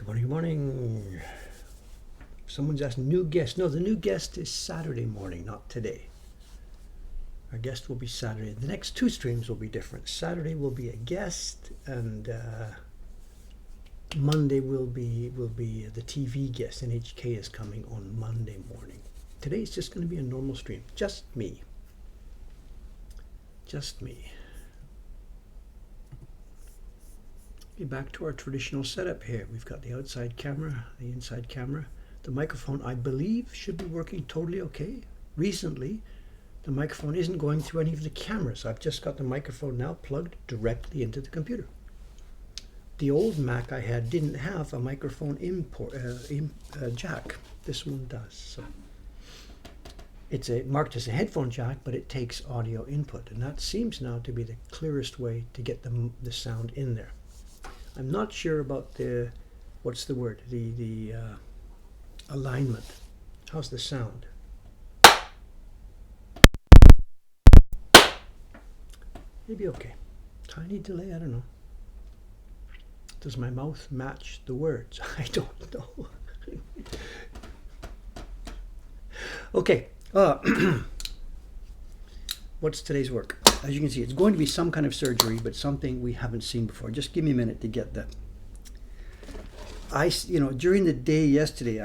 Good morning, good morning. Someone's asked new guest. No, the new guest is Saturday morning, not today. Our guest will be Saturday. The next two streams will be different. Saturday will be a guest, and Monday will be the TV guest. NHK is coming on Monday morning. Today is just going to be a normal stream. Just me. Just me. Be back to our traditional setup here. We've got the outside camera, the inside camera. The microphone, I believe, should be working totally okay. Recently, the microphone isn't going through any of the cameras. I've just got the microphone now plugged directly into the computer. The old Mac I had didn't have a microphone jack. This one does. So it's marked as a headphone jack, but it takes audio input, and that seems now to be the clearest way to get the sound in there. I'm not sure about the alignment. How's the sound? Maybe okay. Tiny delay, I don't know. Does my mouth match the words? I don't know. Okay. What's today's work? As you can see, it's going to be some kind of surgery, but something we haven't seen before. Just give me a minute to get that. During the day yesterday,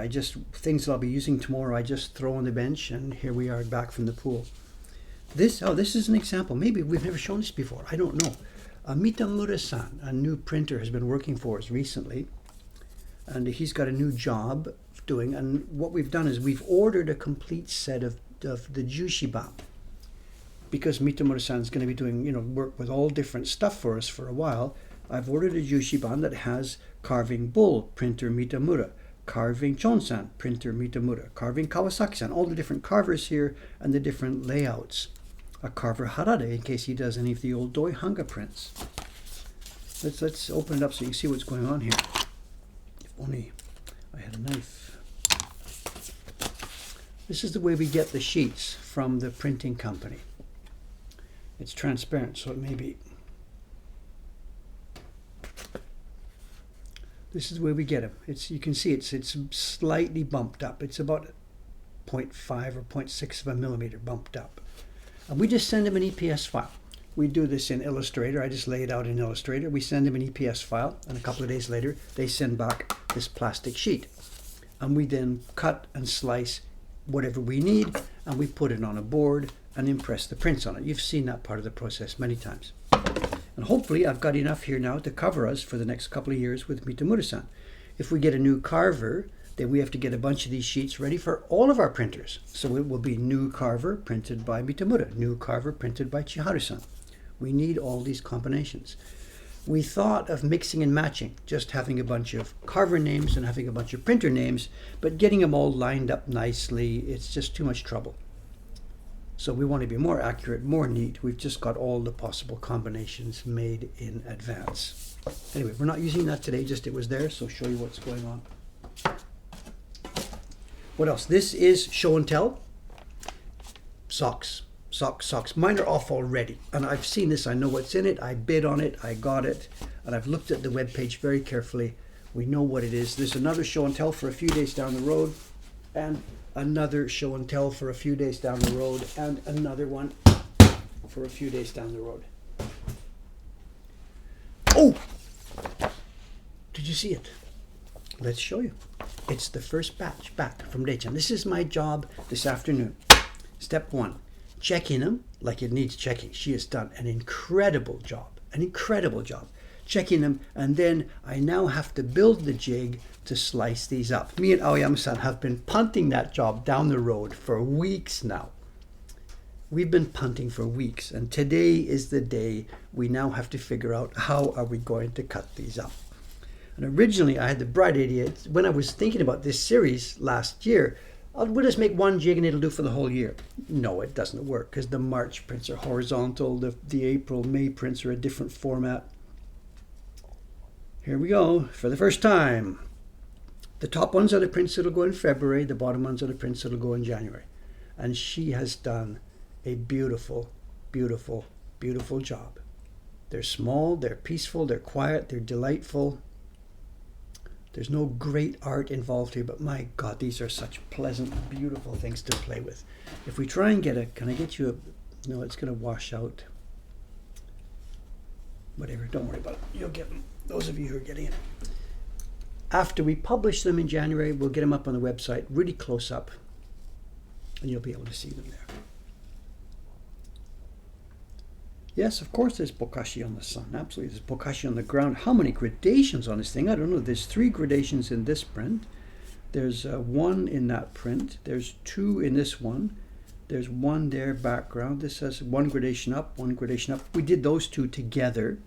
things that I'll be using tomorrow, I just throw on the bench, and here we are back from the pool. This is an example. Maybe we've never shown this before. I don't know. Mitamura-san, a new printer, has been working for us recently, and he's got a new job doing. And what we've done is we've ordered a complete set of the Jushiban, because Mitamura-san is going to be doing work with all different stuff for us for a while. I've ordered a Jushiban that has carving bull, printer Mitamura, carving Chonsan, printer Mitamura, carving Kawasaki-san, all the different carvers here and the different layouts. A carver Harade, in case he does any of the old Doi Hanga prints. Let's open it up so you can see what's going on here. If only I had a knife. This is the way we get the sheets from the printing company. It's transparent, so it may be. This is the way we get them. You can see it's slightly bumped up. It's about 0.5 or 0.6 of a millimeter bumped up. And we just send them an EPS file. We do this in Illustrator. I just lay it out in Illustrator. We send them an EPS file, and a couple of days later, they send back this plastic sheet. And we then cut and slice whatever we need, and we put it on a board and impress the prints on it. You've seen that part of the process many times. And hopefully I've got enough here now to cover us for the next couple of years with Mitamura-san. If we get a new carver, then we have to get a bunch of these sheets ready for all of our printers. So it will be new carver printed by Mitamura, new carver printed by Chiharu-san. We need all these combinations. We thought of mixing and matching, just having a bunch of carver names and having a bunch of printer names, but getting them all lined up nicely, it's just too much trouble. So we want to be more accurate, more neat. We've just got all the possible combinations made in advance. Anyway, we're not using that today, just it was there, so I'll show you what's going on. What else? This is show and tell. Socks. Mine are off already. And I've seen this, I know what's in it, I bid on it, I got it, and I've looked at the web page very carefully. We know what it is. There's another show and tell for a few days down the road, and another show and tell for a few days down the road, and another one for a few days down the road. Oh! Did you see it? Let's show you. It's the first batch back from Deichan. This is my job this afternoon. Step 1, checking them like it needs checking. She has done an incredible job. Checking them, and then I now have to build the jig to slice these up. Me and Aoyama-san have been punting that job down the road for weeks now. We've been punting for weeks, and today is the day we now have to figure out how are we going to cut these up. And originally I had the bright idea, when I was thinking about this series last year, we'll just make one jig and it'll do for the whole year. No, it doesn't work, because the March prints are horizontal, the April, May prints are a different format. Here we go, for the first time. The top ones are the prints that'll go in February, the bottom ones are the prints that'll go in January. And she has done a beautiful, beautiful, beautiful job. They're small, they're peaceful, they're quiet, they're delightful. There's no great art involved here, but my God, these are such pleasant, beautiful things to play with. If we try and get can I get you a, no, it's going to wash out. Whatever, don't worry about it. You'll get them, those of you who are getting it. After we publish them in January, we'll get them up on the website, really close up, and you'll be able to see them there. Yes, of course there's bokashi on the sun. Absolutely, there's bokashi on the ground. How many gradations on this thing? I don't know. There's 3 gradations in this print. There's 1 in that print. There's 2 in this one. There's 1 there, background. This has 1 gradation up, 1 gradation up. We did those 2 together.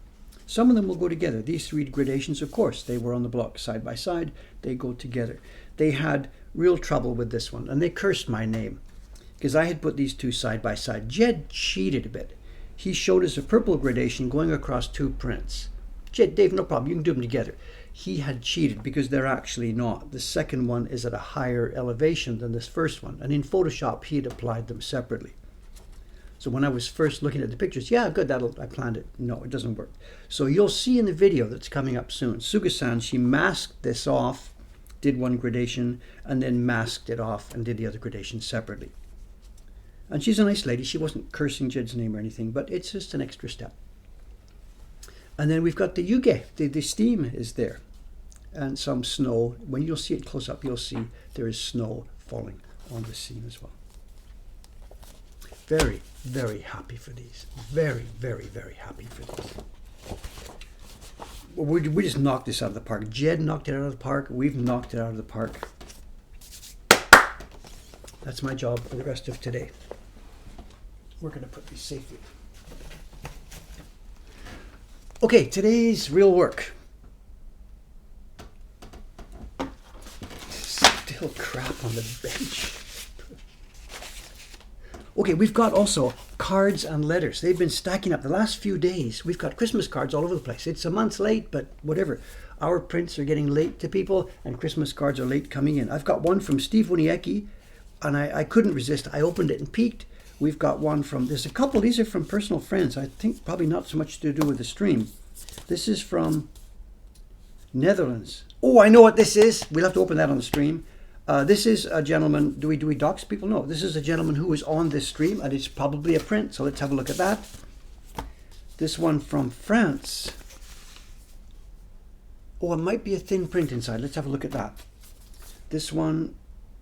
Some of them will go together. These 3 gradations, of course, they were on the block side by side. They go together. They had real trouble with this one, and they cursed my name because I had put these 2 side by side. Jed cheated a bit. He showed us a purple gradation going across 2 prints. Jed, Dave, no problem. You can do them together. He had cheated because they're actually not. The second one is at a higher elevation than this first one. And in Photoshop, he had applied them separately. So when I was first looking at the pictures, yeah, good, I planned it. No, it doesn't work. So you'll see in the video that's coming up soon, Suga-san, she masked this off, did 1 gradation, and then masked it off and did the other gradation separately. And she's a nice lady. She wasn't cursing Jed's name or anything, but it's just an extra step. And then we've got the yuge. The steam is there. And some snow. When you'll see it close up, you'll see there is snow falling on the scene as well. Very, very happy for these. Very, very, very happy for these. We just knocked this out of the park. Jed knocked it out of the park. We've knocked it out of the park. That's my job for the rest of today. We're going to put these safely. Okay, today's real work. Still crap on the bench. Okay, we've got also cards and letters. They've been stacking up the last few days. We've got Christmas cards all over the place. It's a month late, but whatever. Our prints are getting late to people, and Christmas cards are late coming in. I've got one from Steve Woniecki, and I couldn't resist. I opened it and peeked. We've got one from, there's a couple, these are from personal friends. I think probably not so much to do with the stream. This is from Netherlands. Oh, I know what this is. We'll have to open that on the stream. This is a gentleman, do we dox people? No, this is a gentleman who was on this stream, and it's probably a print, so let's have a look at that. This one from France. Oh, it might be a thin print inside. Let's have a look at that. This one,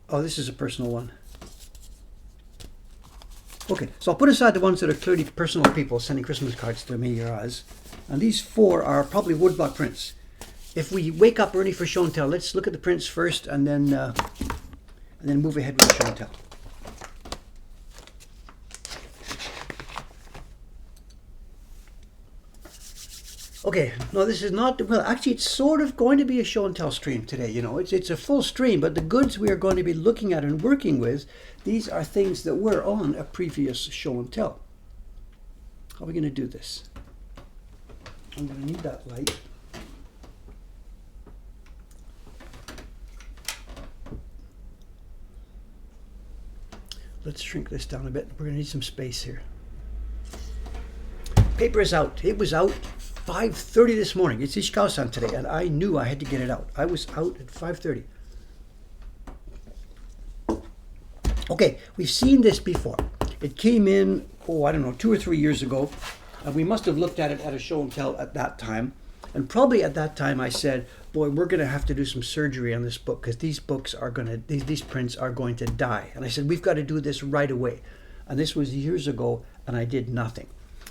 oh, this is a personal one. Okay, so I'll put aside the ones that are clearly personal people sending Christmas cards to me or us. And these 4 are probably woodblock prints. If we wake up early for show and tell, let's look at the prints first and then move ahead with the show and tell. Okay, no, this is not, well, actually it's sort of going to be a show and tell stream today, you know. It's a full stream, but the goods we are going to be looking at and working with, these are things that were on a previous show and tell. How are we going to do this? I'm going to need that light. Let's shrink this down a bit. We're going to need some space here. Paper is out. It was out 5:30 this morning. It's Ishikawa-san today, and I knew I had to get it out. I was out at 5:30. Okay, we've seen this before. It came in, I don't know, 2 or 3 years ago, and we must have looked at it at a show and tell at that time. And probably at that time I said, boy, we're going to have to do some surgery on this book because these books are going to, these prints are going to die. And I said, we've got to do this right away. And this was years ago, and I did nothing.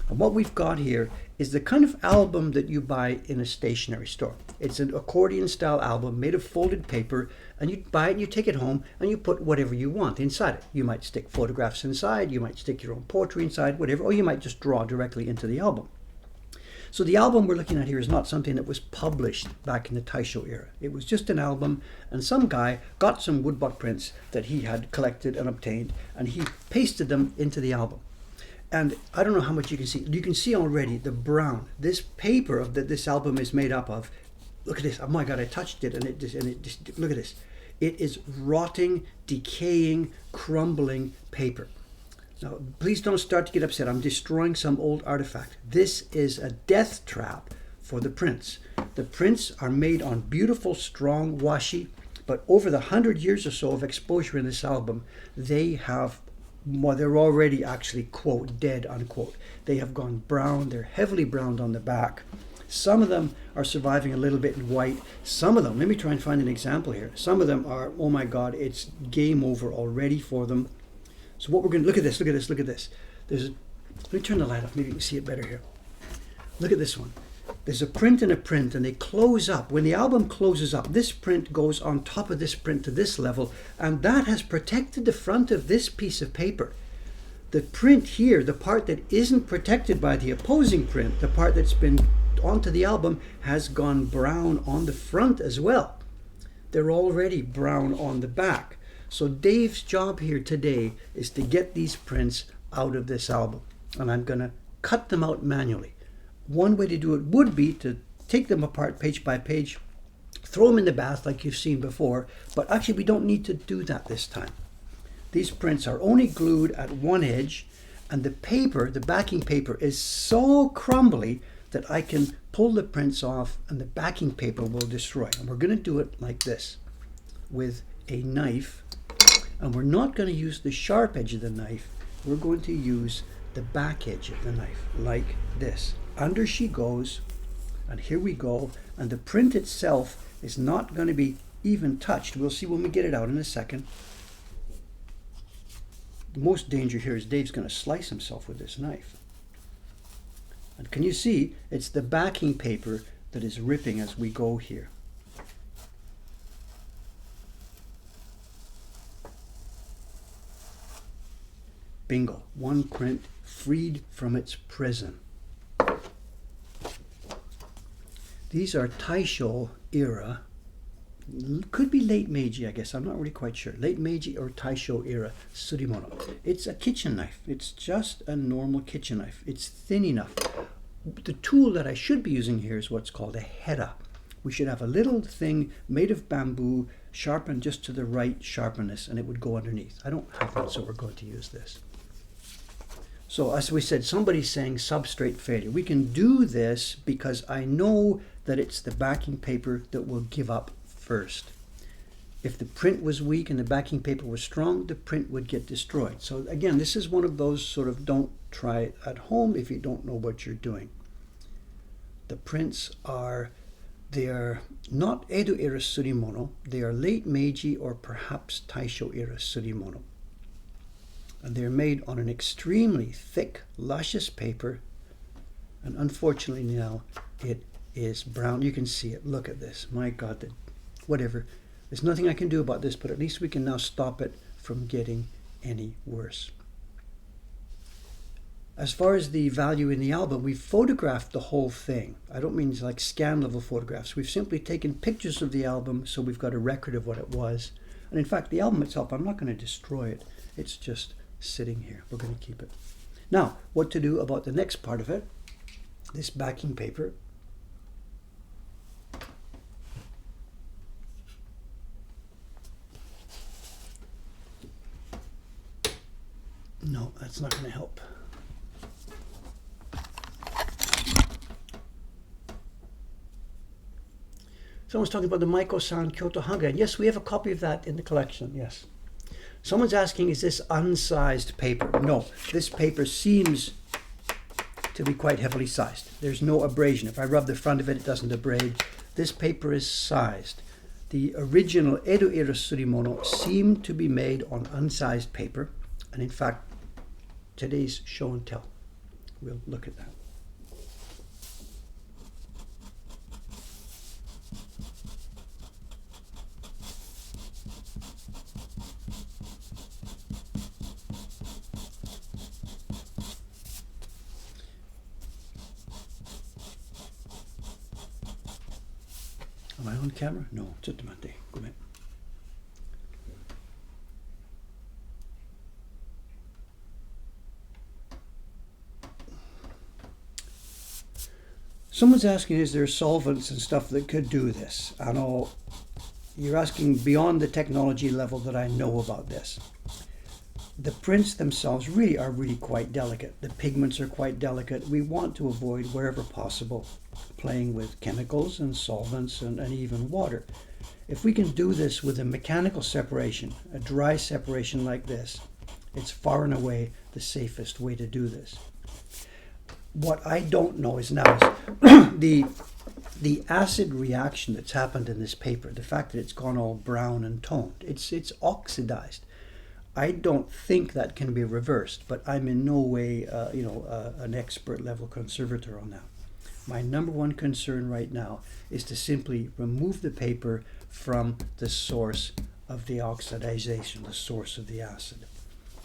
And what we've got here is the kind of album that you buy in a stationery store. It's an accordion style album made of folded paper, and you buy it and you take it home and you put whatever you want inside it. You might stick photographs inside, you might stick your own poetry inside, whatever, or you might just draw directly into the album. So the album we're looking at here is not something that was published back in the Taisho era. It was just an album, and some guy got some woodblock prints that he had collected and obtained, and he pasted them into the album. And I don't know how much you can see. You can see already the brown. This paper that this album is made up of. Look at this. Oh my God! I touched it, and it just look at this. It is rotting, decaying, crumbling paper. Now, please don't start to get upset. I'm destroying some old artifact. This is a death trap for the prints. The prints are made on beautiful, strong washi, but over the 100 years or so of exposure in this album, they have, well, they're already actually, quote, dead, unquote. They have gone brown. They're heavily browned on the back. Some of them are surviving a little bit in white. Some of them, let me try and find an example here. Some of them are, oh my God, it's game over already for them. So what we're going to, look at this, look at this, look at this. Let me turn the light off, maybe you can see it better here. Look at this one. There's a print and a print, and they close up. When the album closes up, this print goes on top of this print to this level, and that has protected the front of this piece of paper. The print here, the part that isn't protected by the opposing print, the part that's been onto the album, has gone brown on the front as well. They're already brown on the back. So Dave's job here today is to get these prints out of this album, and I'm going to cut them out manually. One way to do it would be to take them apart page by page, throw them in the bath like you've seen before, but actually we don't need to do that this time. These prints are only glued at one edge, and the paper, the backing paper, is so crumbly that I can pull the prints off and the backing paper will destroy. And we're going to do it like this with a knife, and we're not going to use the sharp edge of the knife. We're going to use the back edge of the knife like this. Under she goes, and here we go, and the print itself is not going to be even touched. We'll see when we get it out in a second. The most danger here is Dave's going to slice himself with this knife. And can you see, it's the backing paper that is ripping as we go here. Bingo, one print freed from its prison. These are Taisho era, could be late Meiji, I guess, I'm not really quite sure. Late Meiji or Taisho era surimono. It's a kitchen knife. It's just a normal kitchen knife. It's thin enough. The tool that I should be using here is what's called a hera. We should have a little thing made of bamboo, sharpened just to the right sharpness, and it would go underneath. I don't have one, so we're going to use this. So as we said, somebody's saying substrate failure. We can do this because I know that it's the backing paper that will give up first. If the print was weak and the backing paper was strong, the print would get destroyed. So again, this is one of those sort of don't try it at home if you don't know what you're doing. The prints are, they are not Edo era surimono, they are late Meiji or perhaps Taisho era surimono. And they're made on an extremely thick, luscious paper, and unfortunately now it is brown. You can see it. Look at this. My God, whatever. There's nothing I can do about this, but at least we can now stop it from getting any worse. As far as the value in the album, we've photographed the whole thing. I don't mean like scan level photographs. We've simply taken pictures of the album, so we've got a record of what it was. And in fact, the album itself, I'm not going to destroy it. It's just sitting here. We're going to keep it. Now, what to do about the next part of it? This backing paper. No, that's not going to help. Someone's talking about the Maiko-san Kyoto Hanga. And yes, we have a copy of that in the collection, yes. Someone's asking, is this unsized paper? No, this paper seems to be quite heavily sized. There's no abrasion. If I rub the front of it, it doesn't abrade. This paper is sized. The original Edo era surimono seemed to be made on unsized paper. And in fact, today's show and tell. We'll look at that. Am I on camera? No, chattomate. Gomen. Someone's asking, is there solvents and stuff that could do this? I know you're asking beyond the technology level that I know about this. The prints themselves really are quite delicate. The pigments are quite delicate. We want to avoid, wherever possible, playing with chemicals and solvents and even water. If we can do this with a mechanical separation, a dry separation like this, it's far and away the safest way to do this. What I don't know is now is the acid reaction that's happened in this paper, the fact that it's gone all brown and toned, it's oxidized. I don't think that can be reversed, but I'm in no way an expert level conservator on that. My number one concern right now is to simply remove the paper from the source of the oxidization, the source of the acid.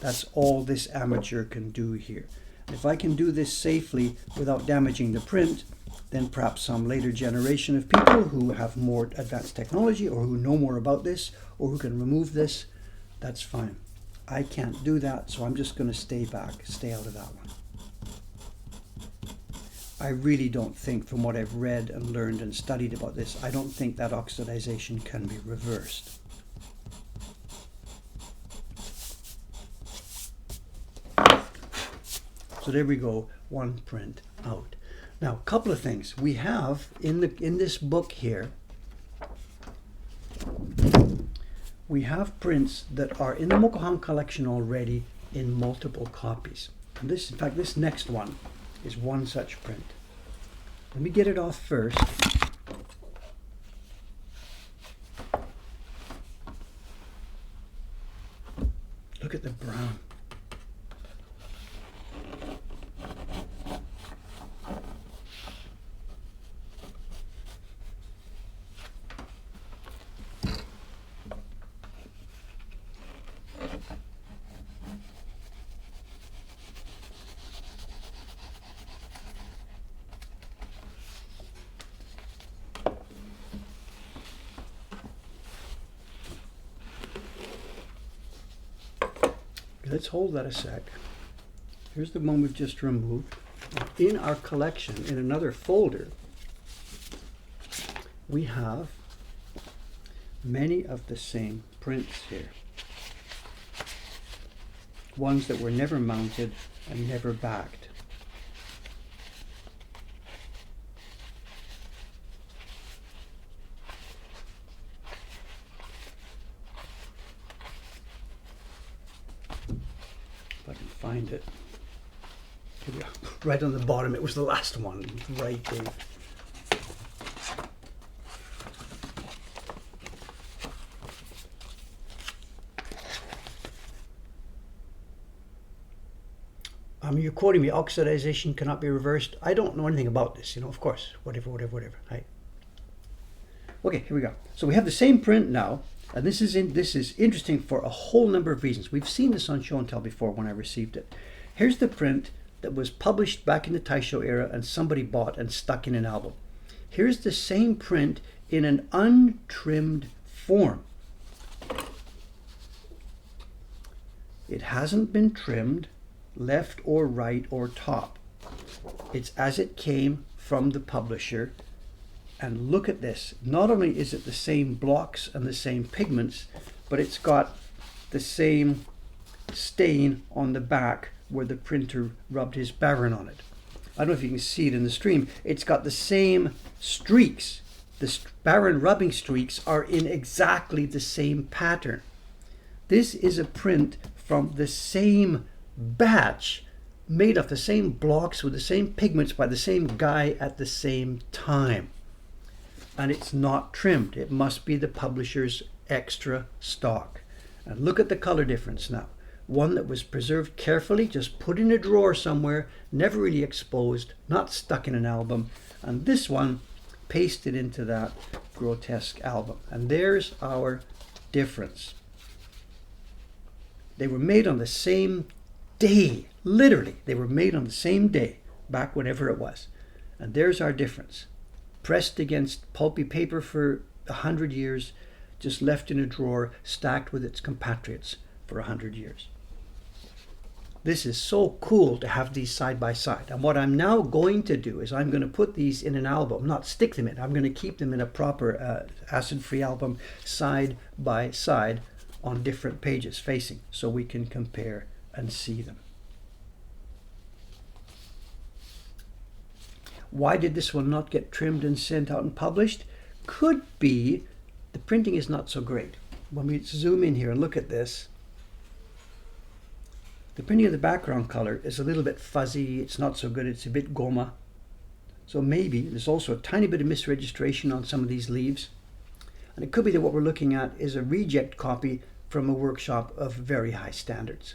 That's all this amateur can do here. If I can do this safely without damaging the print, then perhaps some later generation of people who have more advanced technology or who know more about this or who can remove this, that's fine. I can't do that, so I'm just going to stay back, stay out of that one. I really don't think, from what I've read and learned and studied about this, I don't think that oxidization can be reversed. So there we go, one print out. Now, a couple of things. We have in this book here, we have prints that are in the Mokuhankan collection already in multiple copies. And this, in fact, this next one is one such print. Let me get it off first. Look at the brown. Let's hold that a sec. Here's the one we've just removed. In our collection, in another folder, we have many of the same prints here. Ones that were never mounted and never backed. If I can find it. Here we go. Right on the bottom, it was the last one, right there. You're quoting me, oxidization cannot be reversed. I don't know anything about this, of course, whatever. Right. Okay, here we go. So we have the same print now, and this is interesting for a whole number of reasons. We've seen this on Show and Tell before when I received it. Here's the print that was published back in the Taisho era and somebody bought and stuck in an album. Here's the same print in an untrimmed form. It hasn't been trimmed left or right or top. It's as it came from the publisher. And look at this. Not only is it the same blocks and the same pigments, but it's got the same stain on the back where the printer rubbed his Baron on it. I don't know if you can see it in the stream. It's got the same streaks. The Baron rubbing streaks are in exactly the same pattern. This is a print from the same batch, made of the same blocks with the same pigments by the same guy at the same time. And it's not trimmed. It must be the publisher's extra stock. And look at the color difference now. One that was preserved carefully, just put in a drawer somewhere, never really exposed, not stuck in an album. And this one pasted into that grotesque album. And there's our difference. They were made on the same day. Literally, they were made on the same day, back whenever it was. And there's our difference. Pressed against pulpy paper for 100 years, just left in a drawer, stacked with its compatriots for 100 years. This is so cool to have these side by side. And what I'm now going to do is I'm going to put these in an album, not stick them in. I'm going to keep them in a proper acid-free album side by side on different pages facing so we can compare and see them. Why did this one not get trimmed and sent out and published? Could be the printing is not so great. When we zoom in here and look at this, the printing of the background color is a little bit fuzzy. It's not so good. It's a bit goma. So maybe there's also a tiny bit of misregistration on some of these leaves. And it could be that what we're looking at is a reject copy from a workshop of very high standards.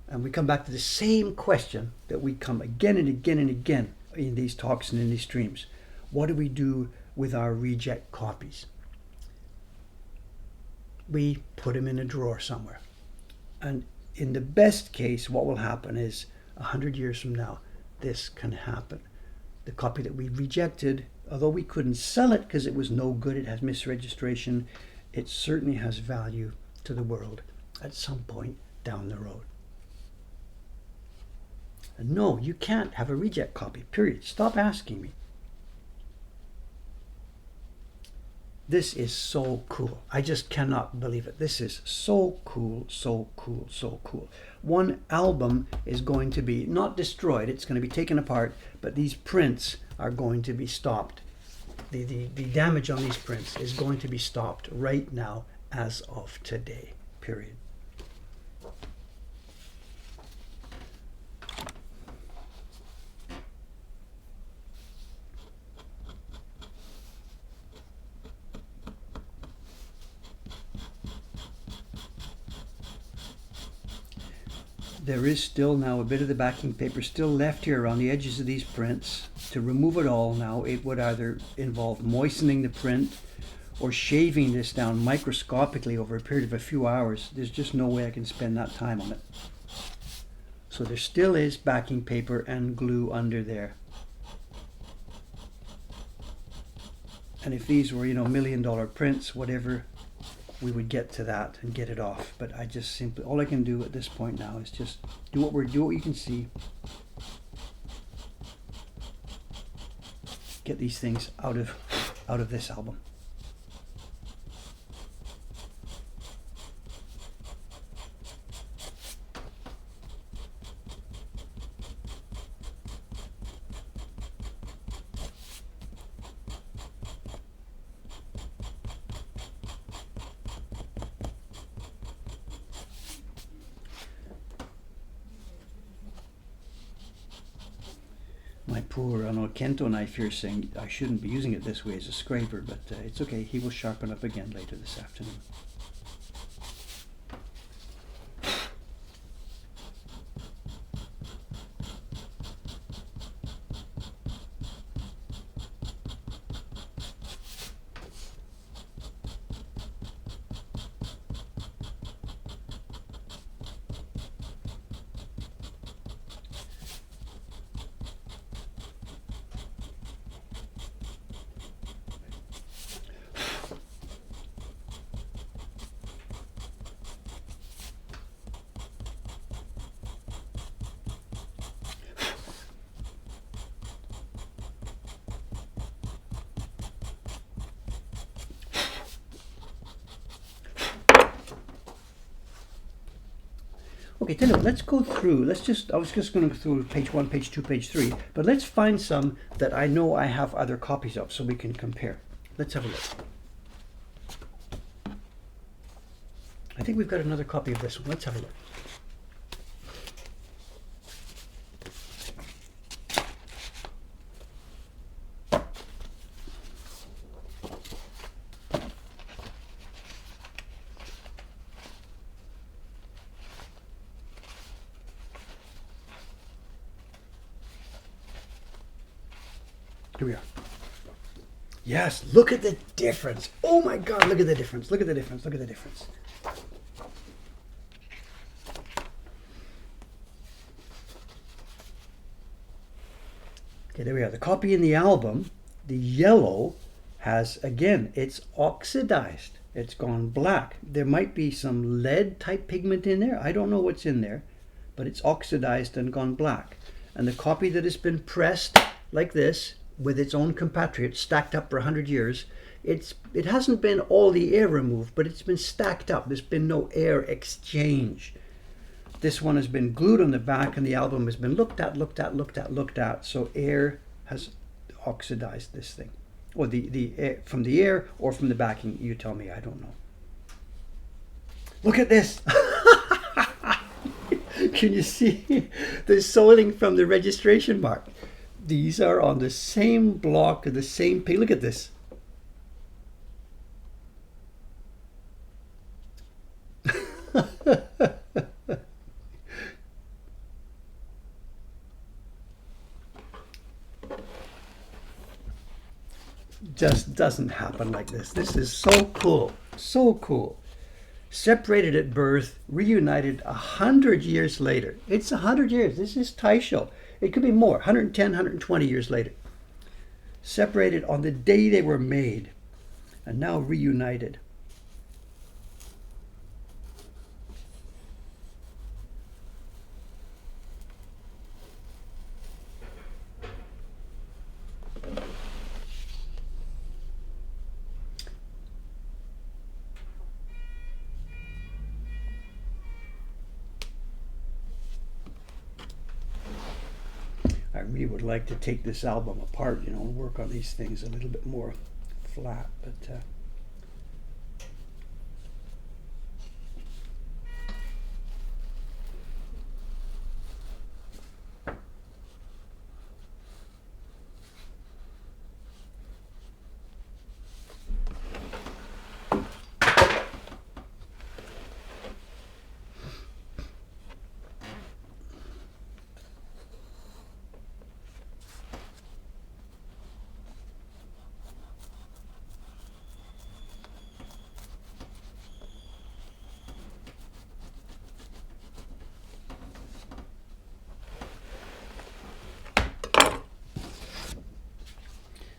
And we come back to the same question that we come again and again and again in these talks and in these streams. What do we do with our reject copies? We put them in a drawer somewhere. And in the best case, what will happen is 100 years from now, this can happen. The copy that we rejected, although we couldn't sell it because it was no good, it has misregistration, it certainly has value to the world at some point down the road. And no, you can't have a reject copy, period. Stop asking me. This is so cool. I just cannot believe it. This is so cool, so cool, so cool. One album is going to be not destroyed. It's going to be taken apart, but these prints are going to be stopped. The damage on these prints is going to be stopped right now as of today, period. There is still now a bit of the backing paper still left here around the edges of these prints. To remove it all now, it would either involve moistening the print or shaving this down microscopically over a period of a few hours. There's just no way I can spend that time on it. So there still is backing paper and glue under there. And if these were, $1 million prints, whatever, we would get to that and get it off. But I just simply, all I can do at this point now is just do what you can see. Get these things out of this album. My poor Kento knife here saying I shouldn't be using it this way as a scraper, but it's okay. He will sharpen up again later this afternoon. Okay, tell you what, let's go through, I was just going to go through page 1, page 2, page 3, but let's find some that I know I have other copies of so we can compare. Let's have a look. I think we've got another copy of this one. Let's have a look. Here we are. Yes, look at the difference. Oh my God, look at the difference. Look at the difference. Look at the difference. Okay, there we are. The copy in the album, the yellow has, again, it's oxidized. It's gone black. There might be some lead type pigment in there. I don't know what's in there, but it's oxidized and gone black. And the copy that has been pressed like this, with its own compatriots stacked up for 100 years, it hasn't been all the air removed, but it's been stacked up. There's been no air exchange. This one has been glued on the back, and the album has been looked at. So air has oxidized this thing, or the air from the air or from the backing. You tell me. I don't know. Look at this. Can you see the soiling from the registration mark? These are on the same block of the same pig. Look at this. Just doesn't happen like this. This is so cool. So cool. Separated at birth, reunited 100 years later. It's 100 years. This is Taisho. It could be more, 110, 120 years later. Separated on the day they were made, and now reunited. I really would like to take this album apart, and work on these things a little bit more flat, but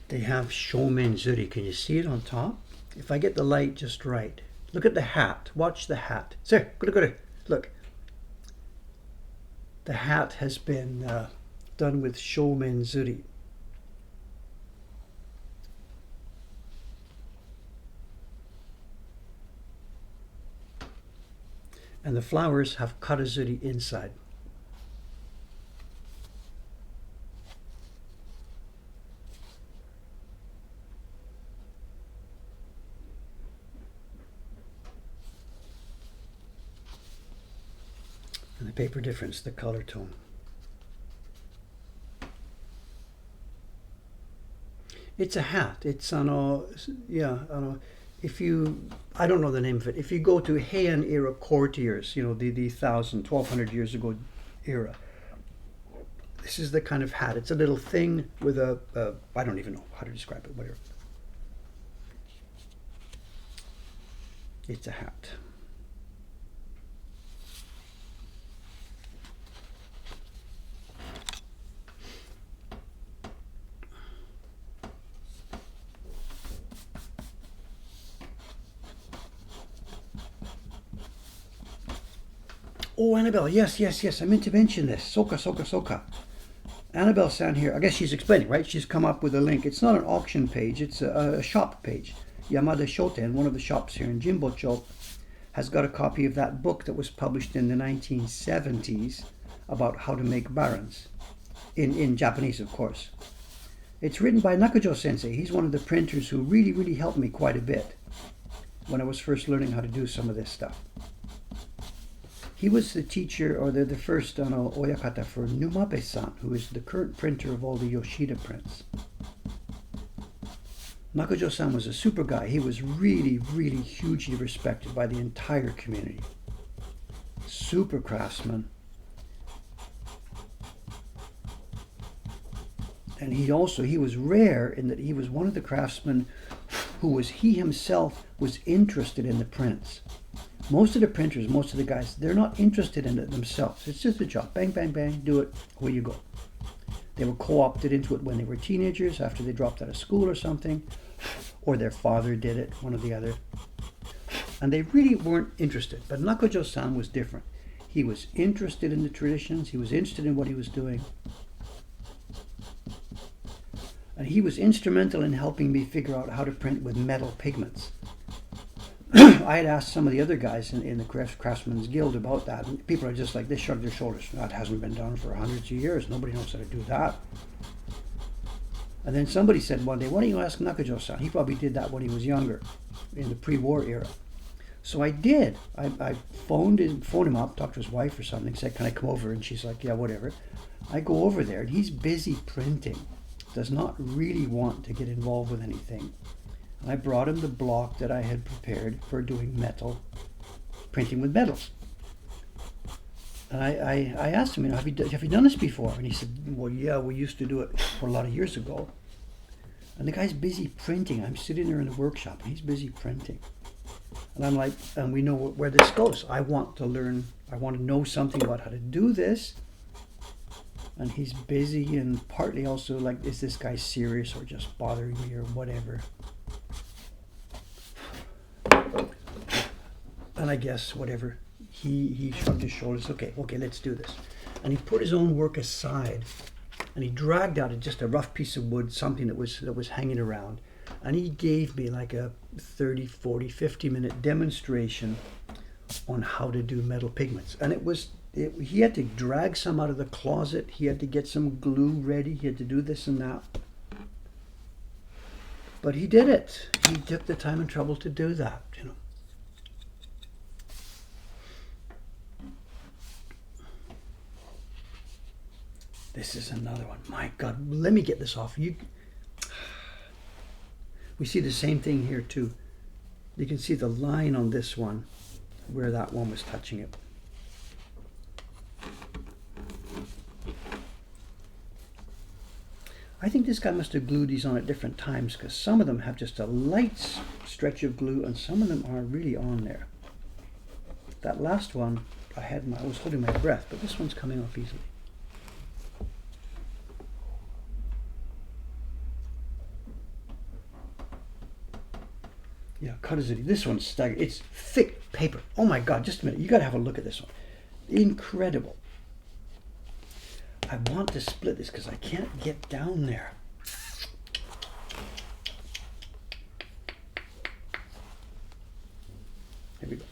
they have Shomenzuri. Can you see it on top? If I get the light just right. Look at the hat. Watch the hat. Sir, look. The hat has been done with Shomenzuri. And the flowers have karazuri inside. And the paper difference, the color tone. It's a hat. It's I don't know the name of it. If you go to Heian era courtiers, the 1,200 years ago era, this is the kind of hat. It's a little thing with I don't even know how to describe it, whatever. It's a hat. Oh, Annabelle, yes. I meant to mention this. Soka. Annabelle-san here, I guess she's explaining, right? She's come up with a link. It's not an auction page, it's a shop page. Yamada Shoten, one of the shops here in Jimbocho, has got a copy of that book that was published in the 1970s about how to make barons. In Japanese, of course. It's written by Nakajo Sensei. He's one of the printers who really helped me quite a bit when I was first learning how to do some of this stuff. He was the teacher, or the first oyakata for Numabe-san, who is the current printer of all the Yoshida prints. Nakajo-san was a super guy. He was really hugely respected by the entire community. Super craftsman. And he was rare in that he was one of the craftsmen he himself was interested in the prints. Most of the printers, most of the guys, they're not interested in it themselves. It's just a job. Bang, do it, away you go. They were co-opted into it when they were teenagers, after they dropped out of school or something, or their father did it, one or the other. And they really weren't interested. But Nakajo-san was different. He was interested in the traditions. He was interested in what he was doing. And he was instrumental in helping me figure out how to print with metal pigments. I had asked some of the other guys in the Craftsman's Guild about that, and people are just like, they shrug their shoulders. That hasn't been done for hundreds of years. Nobody knows how to do that. And then somebody said one day, why don't you ask Nakajo-san? He probably did that when he was younger, in the pre-war era. So I did. I phoned him up, talked to his wife or something, said, can I come over? And she's like, yeah, whatever. I go over there, and he's busy printing. Does not really want to get involved with anything. And I brought him the block that I had prepared for doing printing with metals. And I asked him, have you done this before? And he said, well, yeah, we used to do it for a lot of years ago. And the guy's busy printing. I'm sitting there in the workshop, and he's busy printing. And I'm like, and we know where this goes. I want to learn, I want to know something about how to do this. And he's busy, and partly also like, is this guy serious or just bothering me or whatever? And I guess whatever, he shrugged his shoulders. Okay, let's do this. And he put his own work aside, and he dragged out just a rough piece of wood, something that was hanging around, and he gave me like a 30, 40, 50-minute demonstration on how to do metal pigments. And he had to drag some out of the closet. He had to get some glue ready. He had to do this and that. But he did it. He took the time and trouble to do that, you know. This is another one. My God, let me get this off. We see the same thing here too. You can see the line on this one where that one was touching it. I think this guy must have glued these on at different times, because some of them have just a light stretch of glue and some of them are really on there. That last one, I was holding my breath, but this one's coming off easily. Yeah, Karazuri. This one's staggering. It's thick paper. Oh my God, just a minute. You got to have a look at this one. Incredible. I want to split this because I can't get down there. Here we go.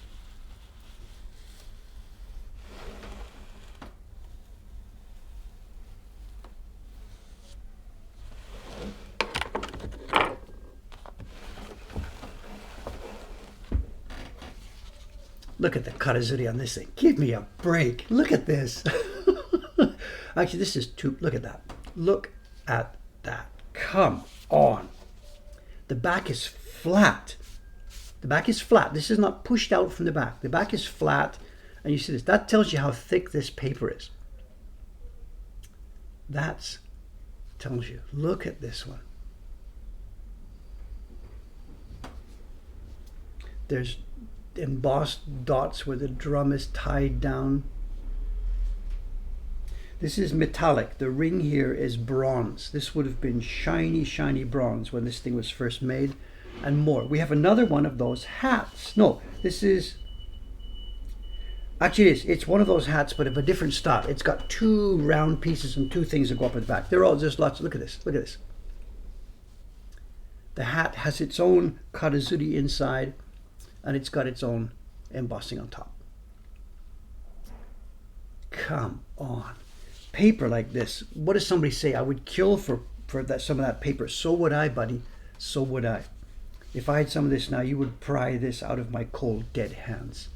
Look at the Karazuri on this thing. Give me a break. Look at this. Actually, this is too, look at that. Look at that. Come on. The back is flat. The back is flat. This is not pushed out from the back. The back is flat. And you see this. That tells you how thick this paper is. That tells you. Look at this one. There's embossed dots where the drum is tied down. This is metallic. The ring here is bronze. This would have been shiny, shiny bronze when this thing was first made, and more. We have another one of those hats. No, this is, actually it's one of those hats, but of a different style. It's got two round pieces and two things that go up at the back. They're all just lots. Look at this. Look at this. The hat has its own Karazuri inside, and it's got its own embossing on top. Come on. Paper like this. What does somebody say? I would kill for that, some of that paper. So would I, buddy. So would I. If I had some of this now, you would pry this out of my cold, dead hands.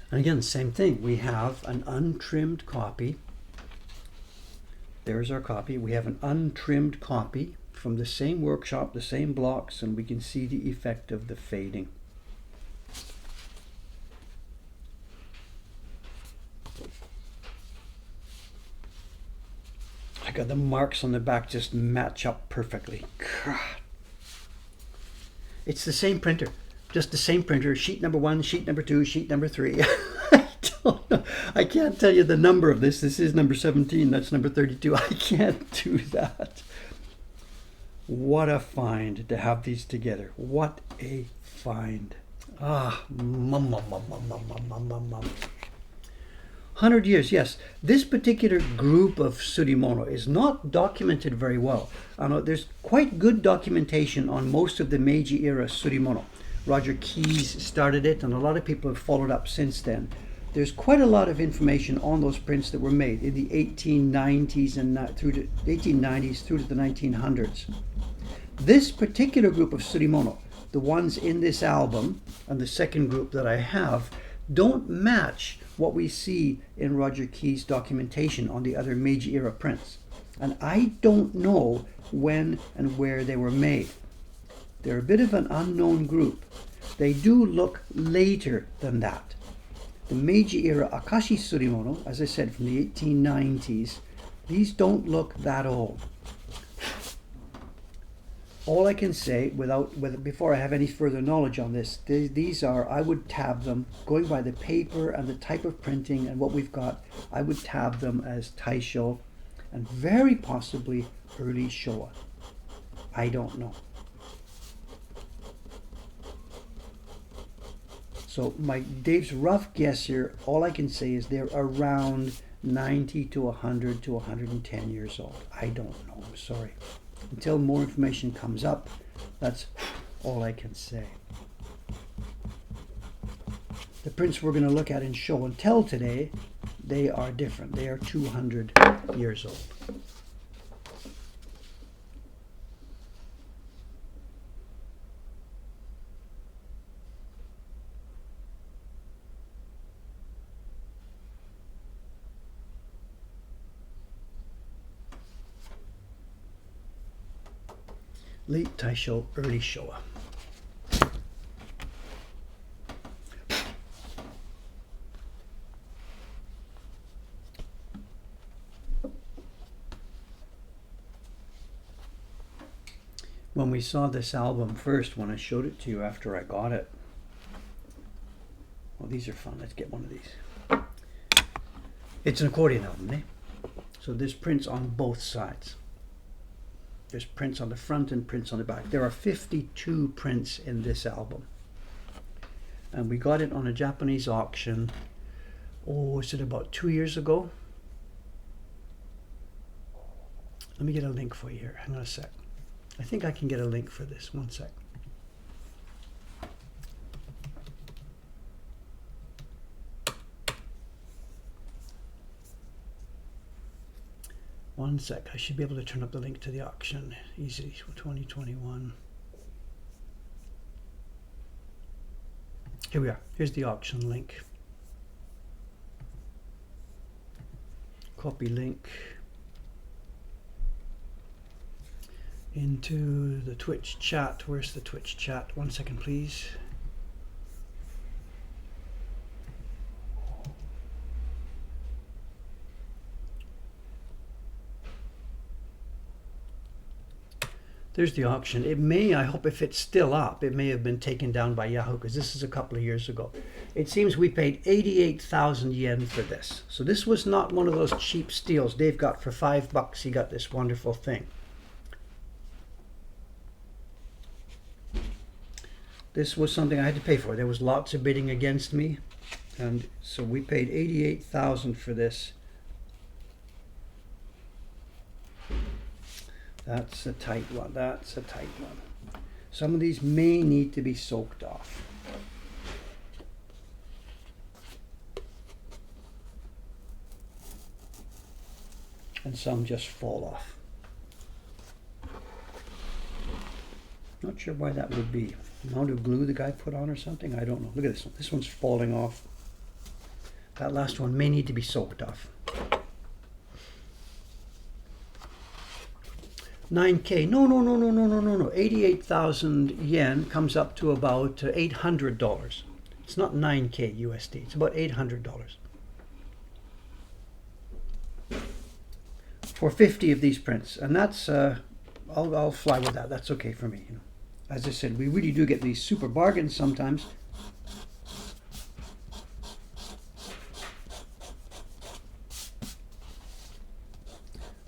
And again, same thing. We have an untrimmed copy. There's our copy. We have an untrimmed copy from the same workshop, the same blocks, and we can see the effect of the fading. God, the marks on the back just match up perfectly. God. It's the same printer, just the same printer. Sheet number 1, sheet number 2, sheet number 3. I don't know. I can't tell you the number of this. This is number 17. That's number 32. I can't do that. What a find to have these together. What a find. Ah, 100 years, yes. This particular group of surimono is not documented very well. There's quite good documentation on most of the Meiji era surimono. Roger Keyes started it, and a lot of people have followed up since then. There's quite a lot of information on those prints that were made in the 1890s and through to the 1890s through to the 1900s. This particular group of surimono, the ones in this album and the second group that I have, don't match what we see in Roger Keyes' documentation on the other Meiji era prints. And I don't know when and where they were made. They're a bit of an unknown group. They do look later than that. The Meiji era Akashi surimono, as I said, from the 1890s, these don't look that old. All I can say, before I have any further knowledge on this, these are, I would tab them, going by the paper and the type of printing and what we've got, I would tab them as Taisho and very possibly early Showa. I don't know. So Dave's rough guess here, all I can say is they're around 90 to 100 to 110 years old. I don't know, I'm sorry. Until more information comes up, that's all I can say. The prints we're going to look at in show and tell today, they are different. They are 200 years old. Late Taisho, early Showa. When we saw this album first, when I showed it to you after I got it, well, these are fun. Let's get one of these. It's an accordion album, eh? So there's prints on both sides. There's prints on the front and prints on the back. There are 52 prints in this album. And we got it on a Japanese auction, is it about 2 years ago? Let me get a link for you here. Hang on a sec. I think I can get a link for this. One sec. One sec, I should be able to turn up the link to the auction. Easy, 2021. Here we are, here's the auction link. Copy link into the Twitch chat. Where's the Twitch chat? 1 second, please. There's the auction. It may, I hope if it's still up, it may have been taken down by Yahoo because this is a couple of years ago. It seems we paid 88,000 yen for this. So this was not one of those cheap steals. Dave got for $5, he got this wonderful thing. This was something I had to pay for. There was lots of bidding against me. And so we paid 88,000 for this. That's a tight one. That's a tight one. Some of these may need to be soaked off. And some just fall off. Not sure why that would be. Amount of glue the guy put on or something? I don't know. Look at this one. This one's falling off. That last one may need to be soaked off. 9K. No. 88,000 yen comes up to about $800. It's not 9K USD. It's about $800. for 50 of these prints, and that's I'll fly with that. That's okay for me. You know, as I said, we really do get these super bargains sometimes.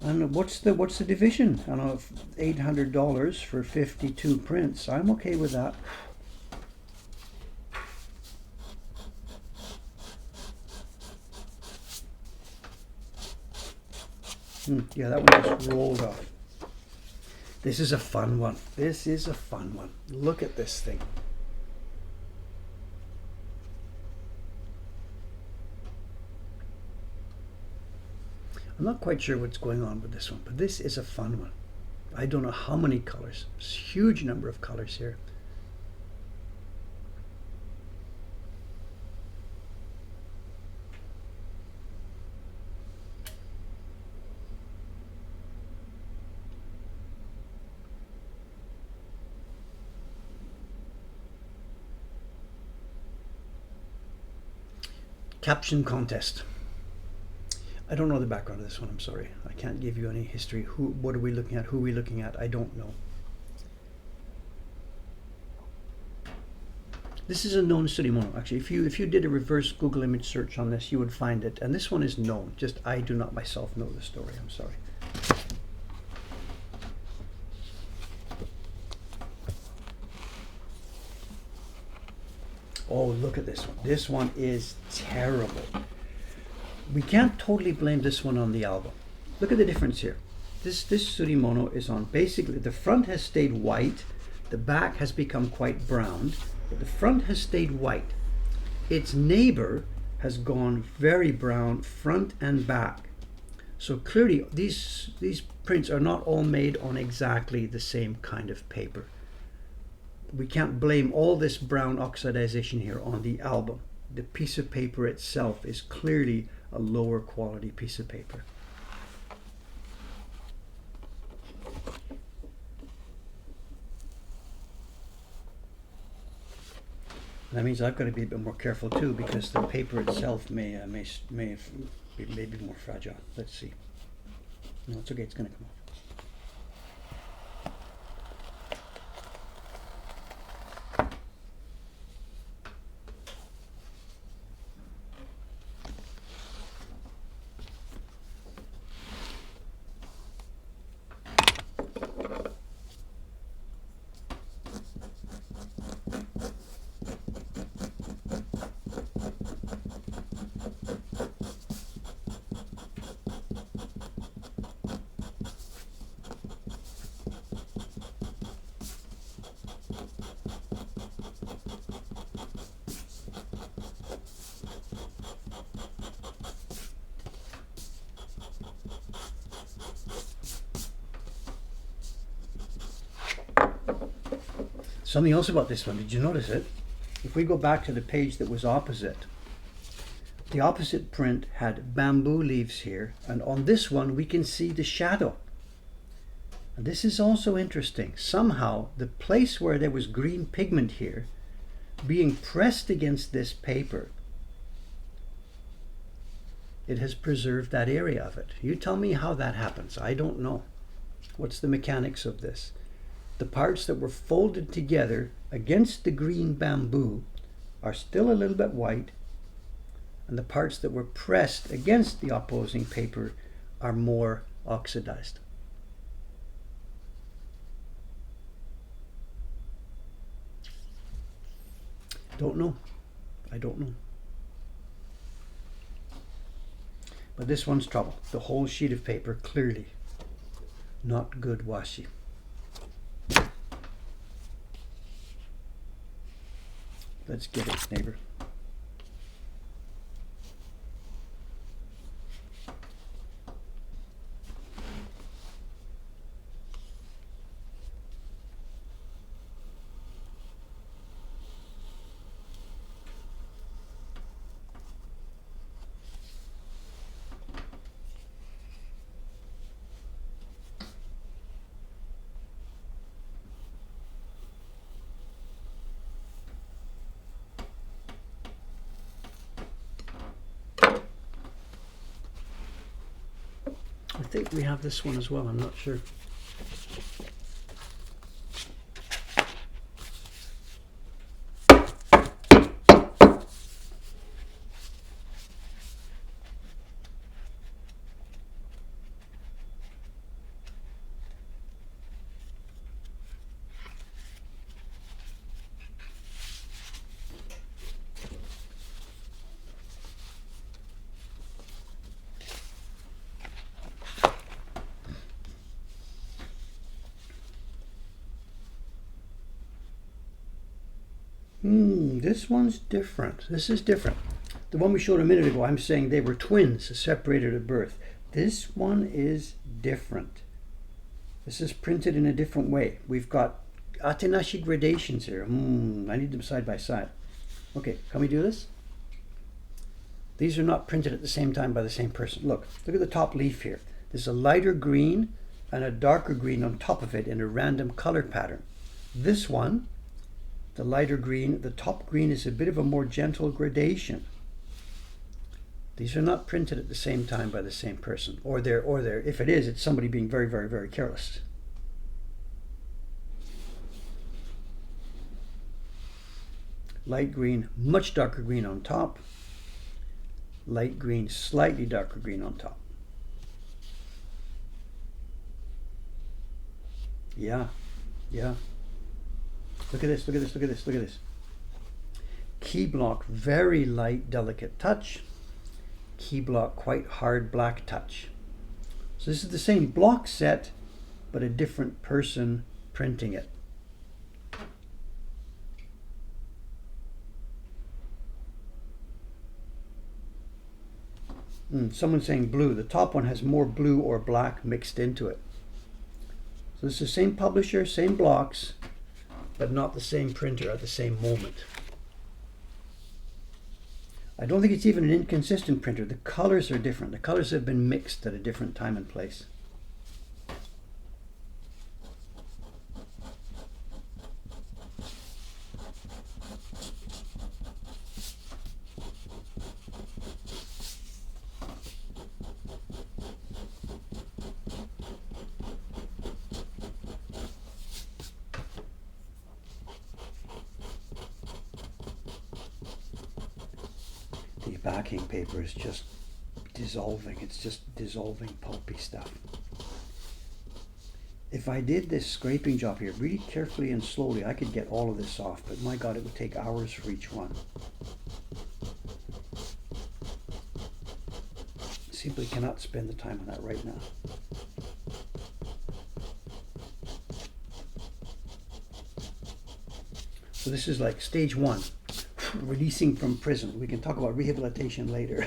And what's the division? I don't know, $800 for 52 prints. I'm okay with that. Yeah, that one just rolled off. This is a fun one. This is a fun one. Look at this thing. I'm not quite sure what's going on with this one, but this is a fun one. I don't know how many colors. There's a huge number of colors here. Caption contest. I don't know the background of this one, I'm sorry. I can't give you any history. What are we looking at? Who are we looking at? I don't know. This is a known surimono. Actually, if you did a reverse Google image search on this, you would find it. And this one is known. Just I do not myself know the story. I'm sorry. Oh, look at this one. This one is terrible. We can't totally blame this one on the album. Look at the difference here. This surimono is on basically, the front has stayed white, the back has become quite brown, but the front has stayed white. Its neighbor has gone very brown front and back. So clearly these prints are not all made on exactly the same kind of paper. We can't blame all this brown oxidization here on the album. The piece of paper itself is clearly a lower quality piece of paper. That means I've got to be a bit more careful too, because the paper itself may be more fragile. Let's see. No, it's okay. It's going to come off. Something else about this one, did you notice it? If we go back to the page that was opposite, the opposite print had bamboo leaves here, and on this one we can see the shadow. And this is also interesting. Somehow the place where there was green pigment here, being pressed against this paper, it has preserved that area of it. You tell me how that happens. I don't know. What's the mechanics of this? The parts that were folded together against the green bamboo are still a little bit white, and the parts that were pressed against the opposing paper are more oxidized. Don't know. I don't know. But this one's trouble. The whole sheet of paper, clearly not good washi. Let's get it, neighbor. think we have this one as well, I'm not sure. This one's different. This is different. The one we showed a minute ago, I'm saying they were twins separated at birth. This one is different. This is printed in a different way. We've got Atenashi gradations here. I need them side by side. Okay, can we do this? These are not printed at the same time by the same person. Look at the top leaf here. There's a lighter green and a darker green on top of it in a random color pattern. This one, the lighter green, the top green is a bit of a more gentle gradation. These are not printed at the same time by the same person. Or they're, if it is, it's somebody being very, very, very careless. Light green, much darker green on top. Light green, slightly darker green on top. Yeah. Look at this, look at this, look at this, look at this. Key block, very light, delicate touch. Key block, quite hard black touch. So this is the same block set, but a different person printing it. Someone's saying blue. The top one has more blue or black mixed into it. So it's the same publisher, same blocks, but not the same printer at the same moment. I don't think it's even an inconsistent printer. The colors are different. The colors have been mixed at a different time and place. The backing paper is just dissolving. It's just dissolving pulpy stuff. If I did this scraping job here really carefully and slowly, I could get all of this off, but my God, it would take hours for each one. Simply cannot spend the time on that right now. So this is like stage one. Releasing from prison. We can talk about rehabilitation later.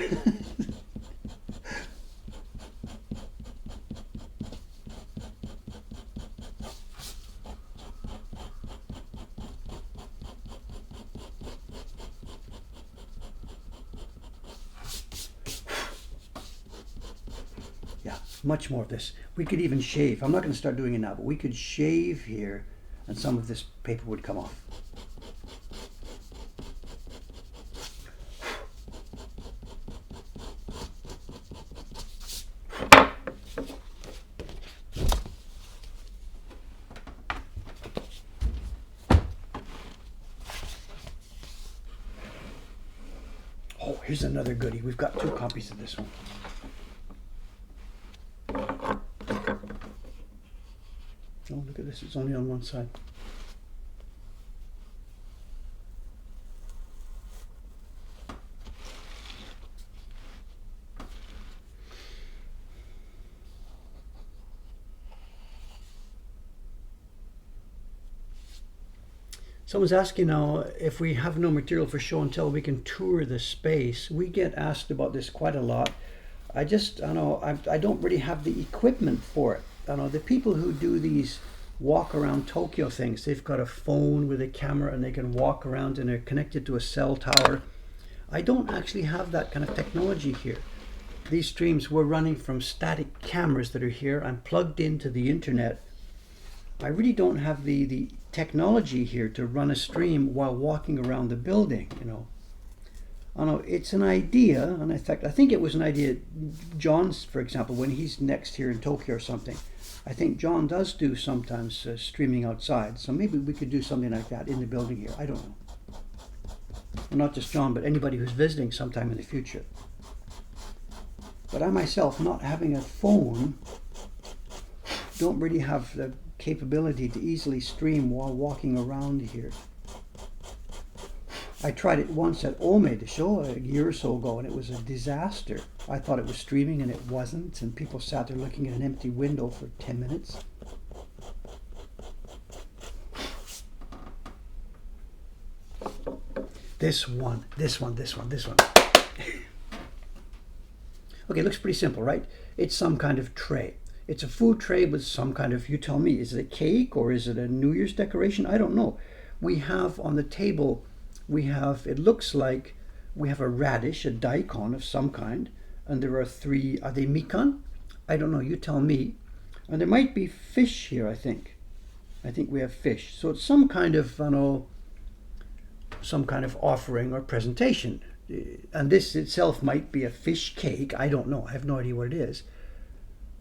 Yeah, much more of this. We could even shave. I'm not going to start doing it now, but we could shave here and some of this paper would come off. Oh, here's another goodie. We've got 2 copies of this one. Oh, look at this. It's only on one side. Someone's asking now if we have no material for show and tell, we can tour the space. We get asked about this quite a lot. I don't really have the equipment for it. The people who do these walk around Tokyo things, they've got a phone with a camera and they can walk around and they're connected to a cell tower. I don't actually have that kind of technology here. These streams were running from static cameras that are here. I'm plugged into the internet. I really don't have the technology here to run a stream while walking around the building, I know it's an idea, and in fact, I think it was an idea. John's, for example, when he's next here in Tokyo or something, I think John does do sometimes streaming outside. So maybe we could do something like that in the building here. I don't know. Well, not just John, but anybody who's visiting sometime in the future. But I myself, not having a phone, don't really have the capability to easily stream while walking around here. I tried it once at Ome, the show, a year or so ago, and it was a disaster. I thought it was streaming and it wasn't, and people sat there looking at an empty window for 10 minutes. This one. Okay, it looks pretty simple, right? It's some kind of tray. It's a food tray with some kind of, you tell me, is it a cake or is it a New Year's decoration? I don't know. We have on the table, it looks like we have a radish, a daikon of some kind, and there are 3, are they mikan? I don't know, you tell me. And there might be fish here, I think. I think we have fish. So it's some kind of, some kind of offering or presentation. And this itself might be a fish cake. I don't know. I have no idea what it is.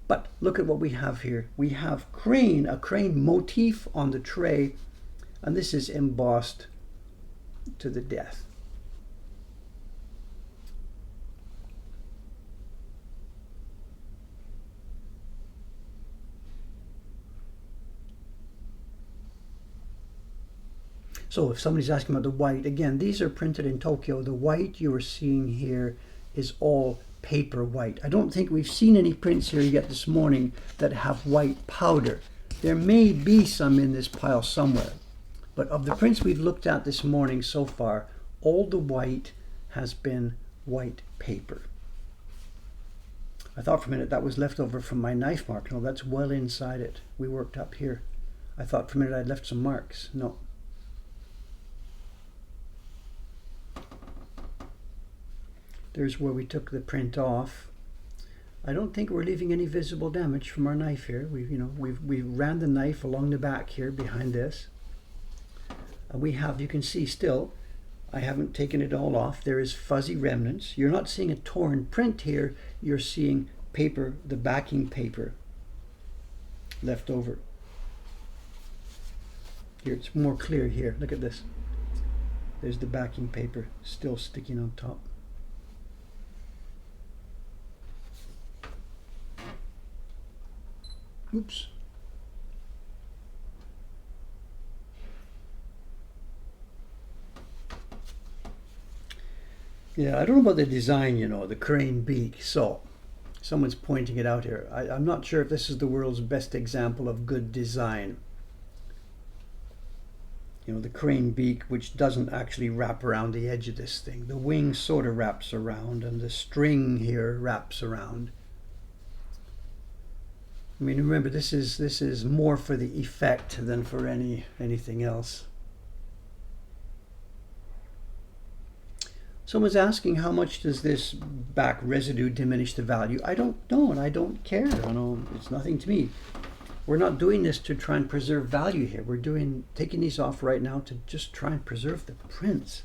But look at what we have here. We have a crane motif on the tray, and this is embossed to the death. So if somebody's asking about the white, again, these are printed in Tokyo. The white you are seeing here is all paper white. I don't think we've seen any prints here yet this morning that have white powder. There may be some in this pile somewhere, but of the prints we've looked at this morning so far, all the white has been white paper. I thought for a minute that was left over from my knife mark. No, that's well inside it. We worked up here. I thought for a minute I'd left some marks. No. There's where we took the print off. I don't think we're leaving any visible damage from our knife here. We ran the knife along the back here behind this. And we have, you can see still, I haven't taken it all off. There is fuzzy remnants. You're not seeing a torn print here. You're seeing paper, the backing paper left over. Here, it's more clear here. Look at this. There's the backing paper still sticking on top. Oops. Yeah, I don't know about the design, the crane beak. So, someone's pointing it out here. I'm not sure if this is the world's best example of good design. The crane beak, which doesn't actually wrap around the edge of this thing. The wing sort of wraps around, and the string here wraps around. I mean, remember, this is more for the effect than for anything else. Someone's asking, how much does this back residue diminish the value? I don't know, and I don't care. It's nothing to me. We're not doing this to try and preserve value here. We're taking these off right now to just try and preserve the prints.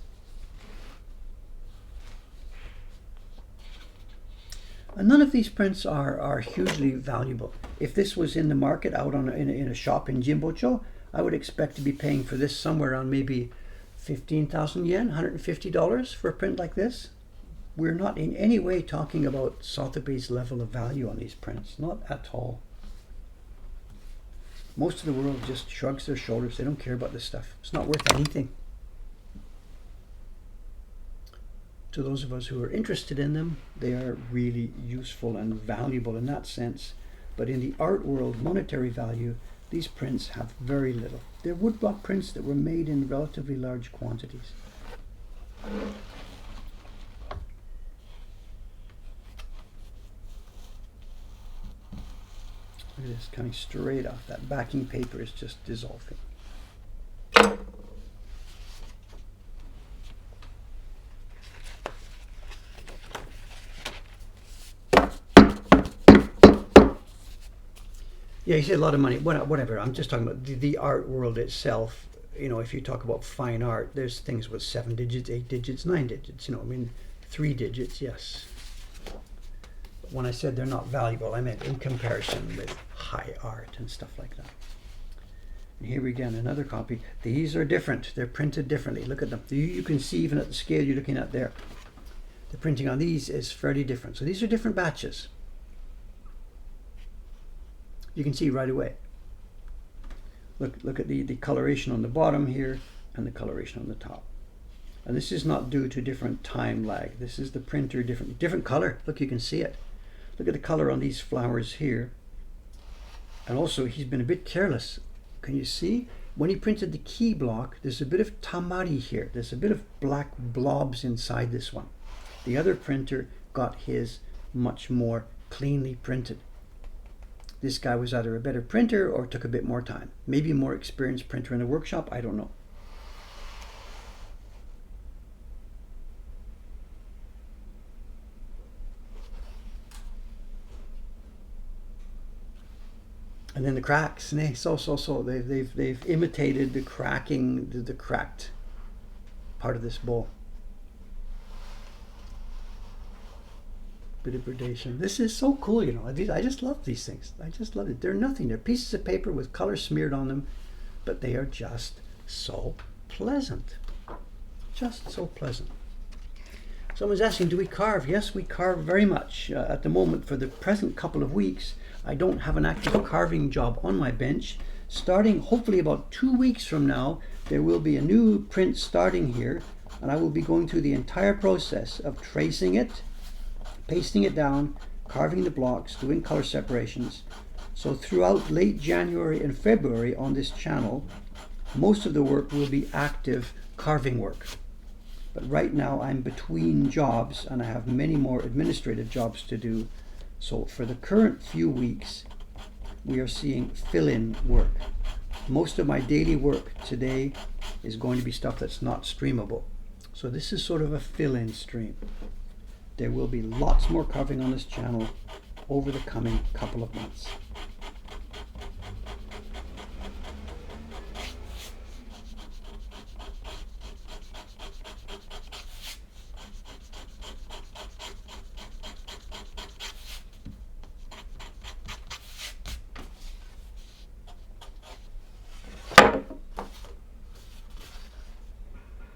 And none of these prints are hugely valuable. If this was in the market out in a shop in Jimbocho, I would expect to be paying for this somewhere around maybe 15,000 yen, $150 for a print like this. We're not in any way talking about Sotheby's level of value on these prints, not at all. Most of the world just shrugs their shoulders. They don't care about this stuff. It's not worth anything. To those of us who are interested in them, they are really useful and valuable in that sense. But in the art world, monetary value, these prints have very little. They're woodblock prints that were made in relatively large quantities. Look at this, coming straight off. That backing paper is just dissolving. Yeah, you said a lot of money. Whatever. I'm just talking about the art world itself. you know, if you talk about fine art, there's things with 7 digits, 8 digits, 9 digits. You know, I mean, 3 digits, yes. But when I said they're not valuable, I meant in comparison with high art and stuff like that. And here we get another copy. These are different. They're printed differently. Look at them. You can see even at the scale you're looking at there. The printing on these is fairly different. So these are different batches. You can see right away. Look at the coloration on the bottom here and the coloration on the top. And this is not due to different time lag. This is the printer different color. Look, you can see it. Look at the color on these flowers here. And also, he's been a bit careless. Can you see? When he printed the key block, there's a bit of tamari here. There's a bit of black blobs inside this one. The other printer got his much more cleanly printed. This guy was either a better printer or took a bit more time. Maybe a more experienced printer in the workshop, I don't know. And then the cracks, so they've imitated the cracking, the cracked part of this bowl. Bit of gradation. This is so cool, you know. I just love these things. I just love it. They're nothing. They're pieces of paper with color smeared on them, but they are just so pleasant. Just so pleasant. Someone's asking, do we carve? Yes, we carve very much. At the moment, for the present couple of weeks, I don't have an active carving job on my bench. Starting hopefully about 2 weeks from now, there will be a new print starting here, and I will be going through the entire process of tracing it, pasting it down, carving the blocks, doing color separations. So throughout late January and February on this channel, most of the work will be active carving work. But right now I'm between jobs and I have many more administrative jobs to do. So for the current few weeks, we are seeing fill-in work. Most of my daily work today is going to be stuff that's not streamable. So this is sort of a fill-in stream. There will be lots more carving on this channel over the coming couple of months.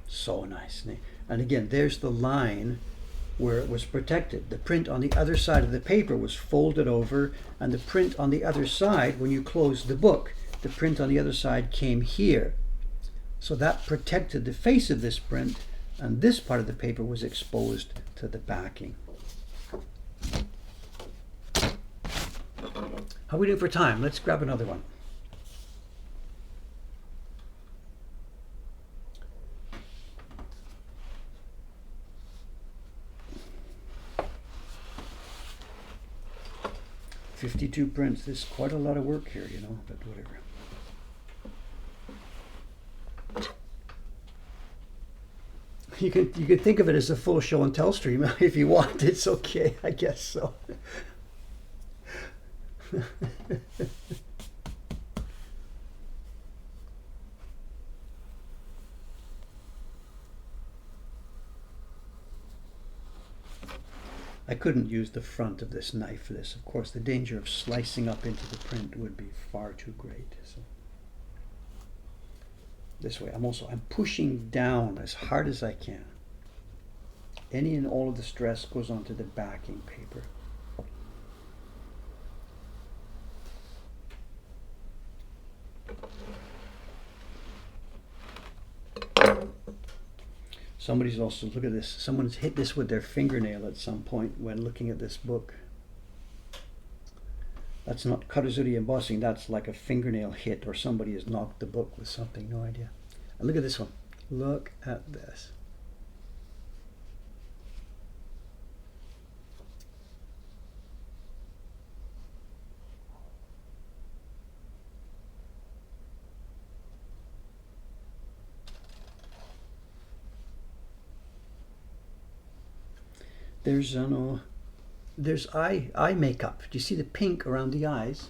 So nice. And again, there's the line where it was protected. The print on the other side of the paper was folded over, and the print on the other side, when you closed the book, the print on the other side came here. So that protected the face of this print, and this part of the paper was exposed to the backing. How are we doing for time? Let's grab another one. $52 prints. There's quite a lot of work here, you know, but whatever. You could think of it as a full show and tell stream if you want. It's okay, I guess so. I couldn't use the front of this knife for this. Of course, the danger of slicing up into the print would be far too great. So this way, I'm pushing down as hard as I can. Any and all of the stress goes onto the backing paper. Somebody's also, look at this, someone's hit this with their fingernail at some point when looking at this book. That's not Karuzuri embossing, that's like a fingernail hit, or somebody has knocked the book with something, no idea. And look at this one. Look at this. There's eye makeup. Do you see the pink around the eyes?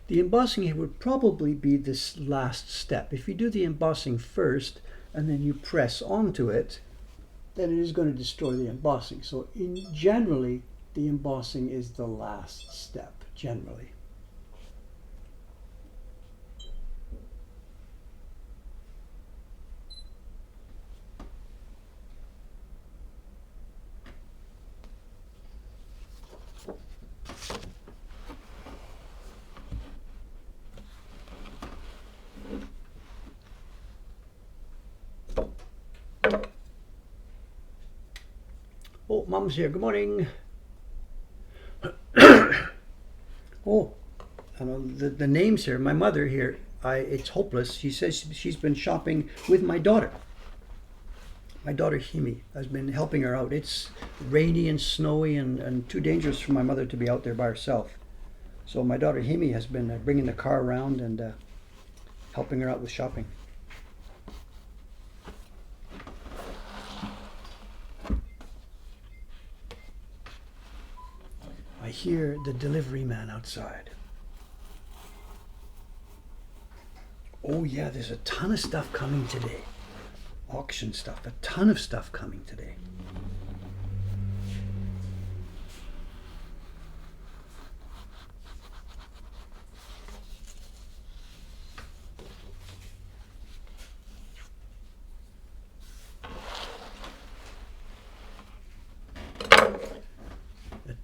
The embossing here would probably be this last step. If you do the embossing first and then you press onto it, then it is going to destroy the embossing. So generally, the embossing is the last step, generally. Oh, Mom's here. Good morning. Oh, the names here. My mother here. It's hopeless. She says she's been shopping with my daughter. My daughter Himi has been helping her out. It's rainy and snowy and too dangerous for my mother to be out there by herself. So my daughter Himi has been bringing the car around and helping her out with shopping. I hear the delivery man outside. Oh yeah, there's a ton of stuff coming today. Auction stuff, a ton of stuff coming today.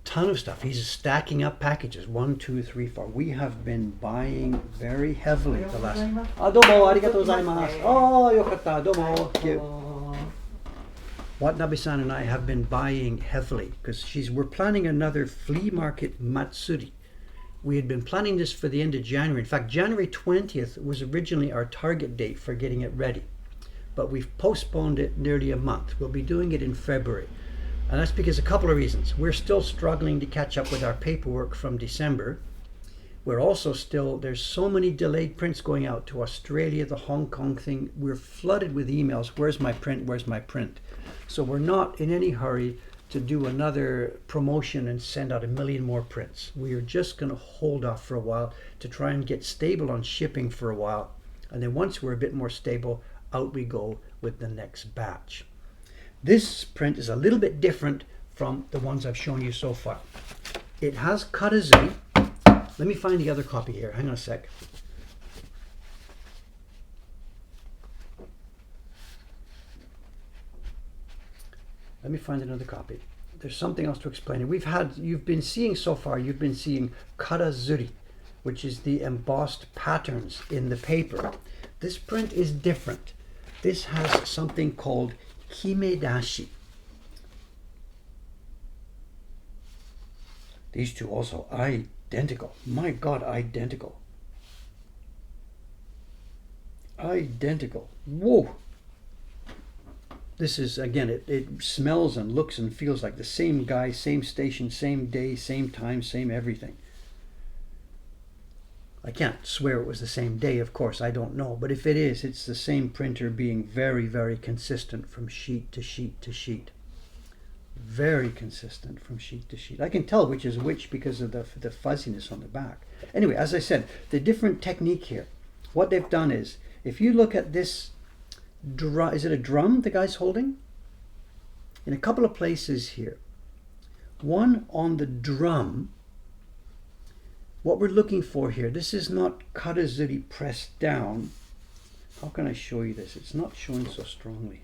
Ton of stuff. He's stacking up packages. 1, 2, 3, 4. We have been buying very heavily the last. Domo, arigatou gozaimasu. Oh, yokatta, domo. Watanabe-san and I have been buying heavily because we're planning another flea market matsuri. We had been planning this for the end of January. In fact, January 20th was originally our target date for getting it ready, but we've postponed it nearly a month. We'll be doing it in February. And that's because a couple of reasons. We're still struggling to catch up with our paperwork from December. We're also there's so many delayed prints going out to Australia, the Hong Kong thing. We're flooded with emails. Where's my print? Where's my print? So we're not in any hurry to do another promotion and send out 1 million more prints. We are just going to hold off for a while to try and get stable on shipping for a while. And then once we're a bit more stable, out we go with the next batch. This print is a little bit different from the ones I've shown you so far. It has karazuri. Let me find the other copy here. Hang on a sec. Let me find another copy. There's something else to explain. You've been seeing karazuri, which is the embossed patterns in the paper. This print is different. This has something called himedashi. These two also identical. My God, identical. Identical. Whoa. This is, again, it smells and looks and feels like the same guy, same station, same day, same time, same everything. I can't swear it was the same day, of course, I don't know. But if it is, it's the same printer being very, very consistent from sheet to sheet to sheet. Very consistent from sheet to sheet. I can tell which is which because of the fuzziness on the back. Anyway, as I said, the different technique here. What they've done is, if you look at this, is it a drum the guy's holding? In a couple of places here. One on the drum. What we're looking for here, this is not karazuri pressed down. How can I show you this? It's not showing so strongly.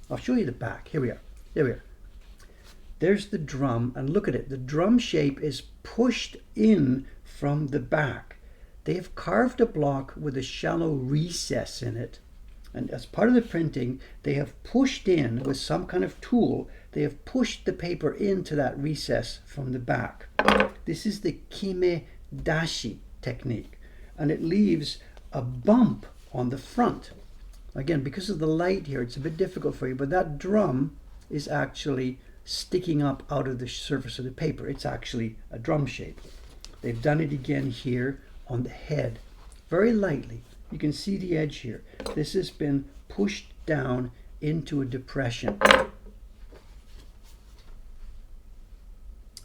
I'll show you the back. Here we are. There we are. There's the drum, and look at it. The drum shape is pushed in from the back. They have carved a block with a shallow recess in it. And as part of the printing, they have pushed in with some kind of tool, they have pushed the paper into that recess from the back. This is the kimedashi technique, and it leaves a bump on the front. Again, because of the light here, it's a bit difficult for you, but that drum is actually sticking up out of the surface of the paper. It's actually a drum shape. They've done it again here on the head, very lightly. You can see the edge here. This has been pushed down into a depression.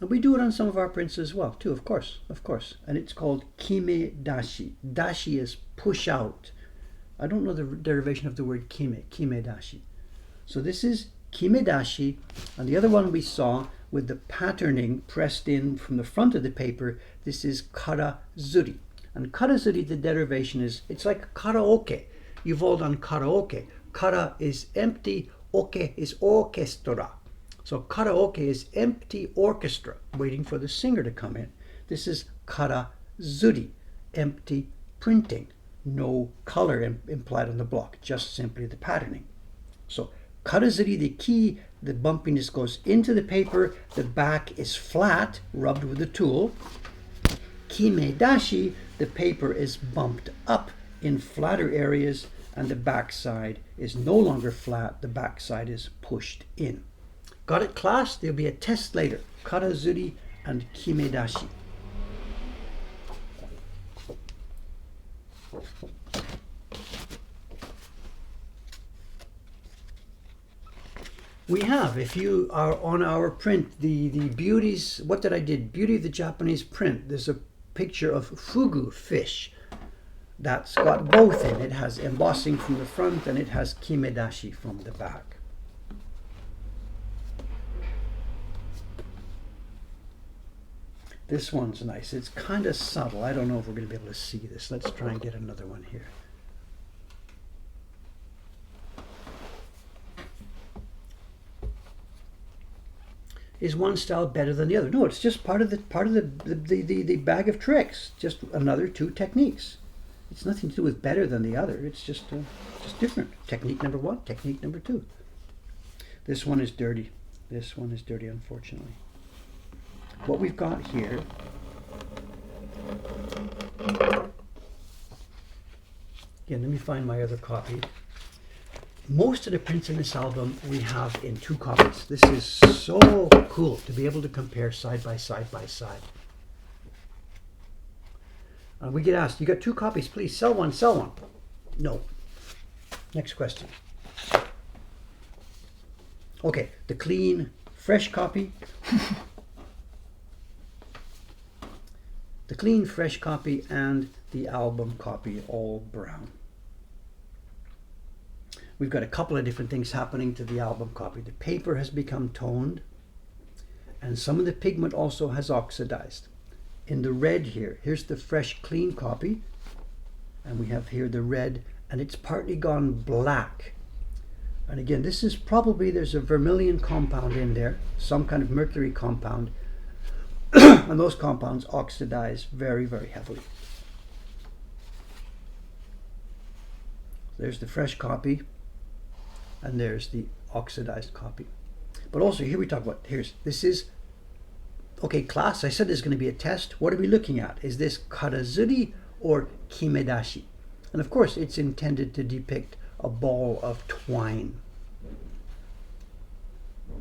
And we do it on some of our prints as well, too, of course. And it's called kime dashi. Dashi is push out. I don't know the derivation of the word kime dashi. So this is kime dashi, and the other one we saw with the patterning pressed in from the front of the paper, this is karazuri. And karazuri, the derivation is, it's like karaoke. You've all done karaoke. Kara is empty, oke is orchestra. So karaoke is empty orchestra, waiting for the singer to come in. This is karazuri, empty printing. No color implied on the block, just simply the patterning. So karazuri, the key, the bumpiness goes into the paper, the back is flat, rubbed with a tool. Kime dashi, the paper is bumped up in flatter areas, and the back side is no longer flat, the back side is pushed in. Got it, class? There'll be a test later. Karazuri and kime dashi. We have, if you are on our print, the beauties, what did I did? Beauty of the Japanese print. There's a picture of fugu fish that's got both in. It has embossing from the front and it has kime dashi from the back. This one's nice. It's kind of subtle. I don't know if we're going to be able to see this. Let's try and get another one here. Is one style better than the other? No, it's just part of the bag of tricks. Just another two techniques. It's nothing to do with better than the other. It's just different. Technique number one, technique number two. This one is dirty. This one is dirty, unfortunately. What we've got here again, let me find my other copy. Most of the prints in this album we have in two copies. This is so cool to be able to compare side by side by side. We get asked, you got two copies, please sell one, sell one. No. Next question. Okay, the clean, fresh copy. The clean, fresh copy and the album copy, all brown. We've got a couple of different things happening to the album copy. The paper has become toned, and some of the pigment also has oxidized. In the red here, here's the fresh, clean copy, and we have here the red, and it's partly gone black. And again, this is probably, there's a vermilion compound in there, some kind of mercury compound, and those compounds oxidize very, very heavily. There's the fresh copy, and there's the oxidized copy. But also here we talk about, this is, okay class, I said there's going to be a test. What are we looking at? Is this karazuri or kime dashi? And of course it's intended to depict a ball of twine.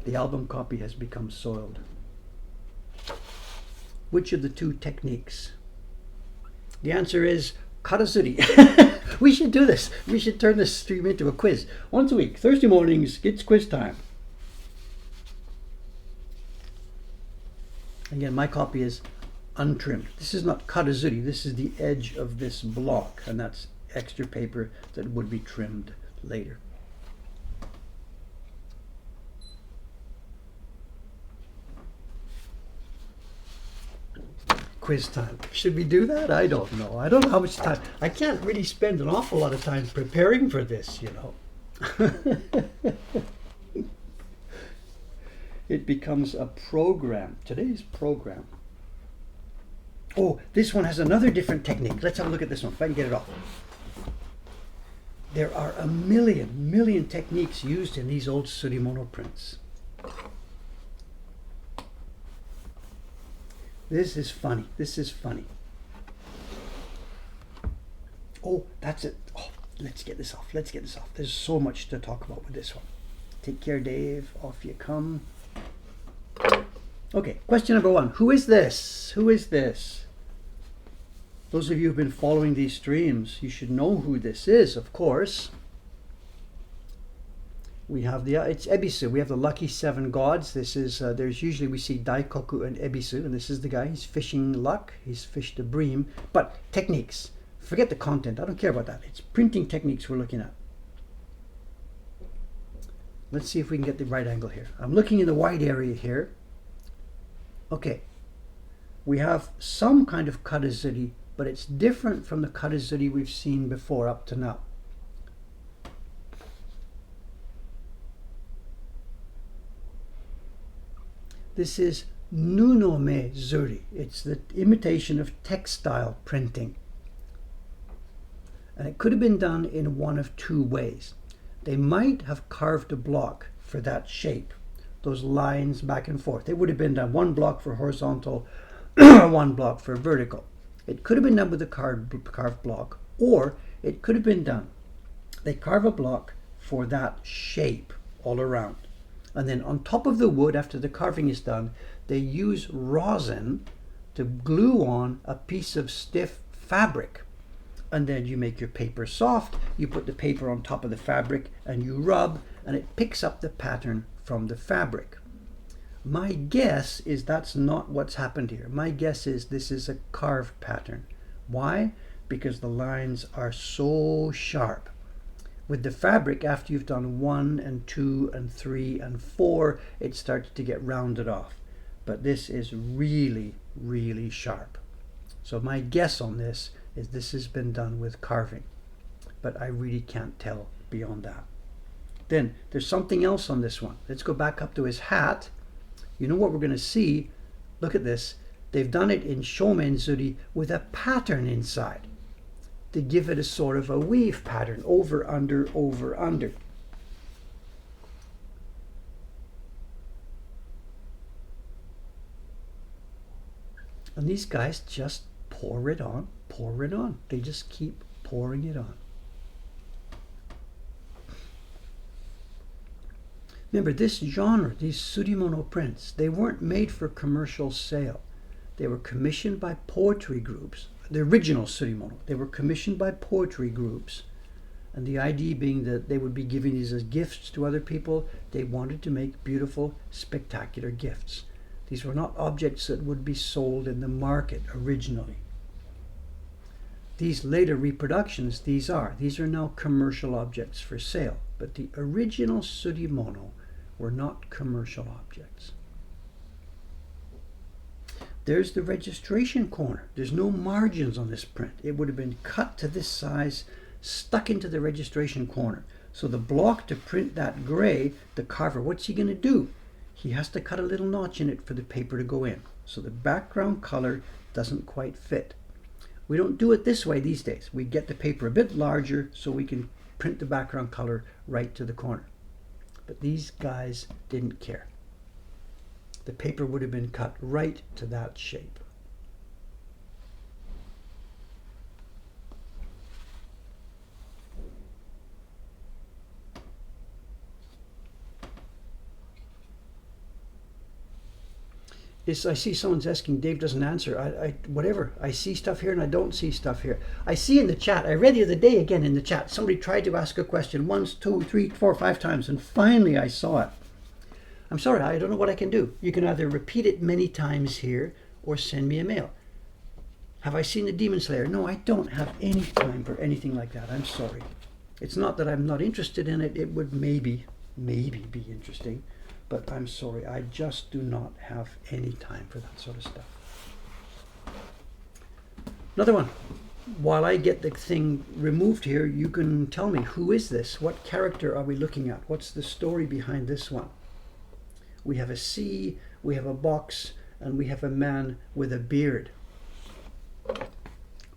The album copy has become soiled. Which of the two techniques? The answer is karazuri. We should do this. We should turn this stream into a quiz. Once a week, Thursday mornings, it's quiz time. Again, my copy is untrimmed. This is not karazuri. This is the edge of this block, and that's extra paper that would be trimmed later. Quiz time. Should we do that? I don't know. I don't know how much time. I can't really spend an awful lot of time preparing for this, you know. It becomes a program. Today's program. Oh, this one has another different technique. Let's have a look at this one, if I can get it off. There are a million techniques used in these old surimono prints. This is funny. This is funny. Oh, that's it. Oh, let's get this off. Let's get this off. There's so much to talk about with this one. Take care, Dave. Off you come. Okay, question number one. Who is this? Who is this? Those of you who've been following these streams, you should know who this is, of course. We have it's Ebisu. We have the lucky 7 gods. This is, there's usually we see Daikoku and Ebisu, and this is the guy. He's fishing luck. He's fished a bream. But techniques. Forget the content. I don't care about that. It's printing techniques we're looking at. Let's see if we can get the right angle here. I'm looking in the white area here. Okay. We have some kind of karazuri, but it's different from the karazuri we've seen before up to now. This is nunome zuri. It's the imitation of textile printing. And it could have been done in one of 2 ways. They might have carved a block for that shape, those lines back and forth. They would have been done 1 block for horizontal, 1 block for vertical. It could have been done with a carved block, or it could have been done. They carve a block for that shape all around. And then on top of the wood, after the carving is done, they use rosin to glue on a piece of stiff fabric. And then you make your paper soft, you put the paper on top of the fabric and you rub, and it picks up the pattern from the fabric. My guess is that's not what's happened here. My guess is this is a carved pattern. Why? Because the lines are so sharp. With the fabric, after you've done 1 and 2 and 3 and 4, it starts to get rounded off. But this is really, really sharp. So my guess on this is this has been done with carving. But I really can't tell beyond that. Then there's something else on this one. Let's go back up to his hat. You know what we're going to see? Look at this. They've done it in shomenzuri with a pattern inside to give it a sort of a weave pattern, over, under, over, under. And these guys just pour it on, pour it on. They just keep pouring it on. Remember, this genre, these surimono prints, they weren't made for commercial sale. They were commissioned by poetry groups. The original surimono, they were commissioned by poetry groups. And the idea being that they would be giving these as gifts to other people. They wanted to make beautiful, spectacular gifts. These were not objects that would be sold in the market originally. These later reproductions, these are now commercial objects for sale. But the original surimono were not commercial objects. There's the registration corner. There's no margins on this print. It would have been cut to this size, stuck into the registration corner. So the block to print that gray, the carver, what's he going to do? He has to cut a little notch in it for the paper to go in. So the background color doesn't quite fit. We don't do it this way these days. We get the paper a bit larger so we can print the background color right to the corner. But these guys didn't care. The paper would have been cut right to that shape. I see someone's asking, Dave doesn't answer. Whatever. I see stuff here and I don't see stuff here. I see in the chat, I read the other day again in the chat, somebody tried to ask a question once, 2, 3, 4, 5 times, and finally I saw it. I'm sorry, I don't know what I can do. You can either repeat it many times here or send me a mail. Have I seen the Demon Slayer? No, I don't have any time for anything like that. I'm sorry. It's not that I'm not interested in it. It would maybe be interesting. But I'm sorry, I just do not have any time for that sort of stuff. Another one. While I get the thing removed here, you can tell me, who is this? What character are we looking at? What's the story behind this one? We have a sea, we have a box, and we have a man with a beard.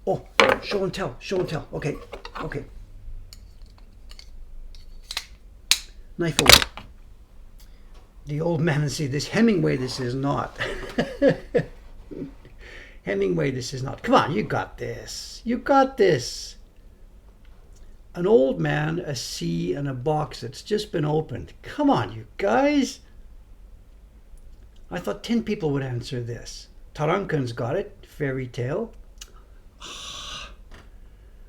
Oh, show and tell, show and tell. Okay. Knife away. The old man and see this. Hemingway, this is not. Hemingway, this is not. Come on, you got this. You got this. An old man, a sea, and a box that's just been opened. Come on, you guys. I thought 10 people would answer this. Tarankan's got it. Fairy tale.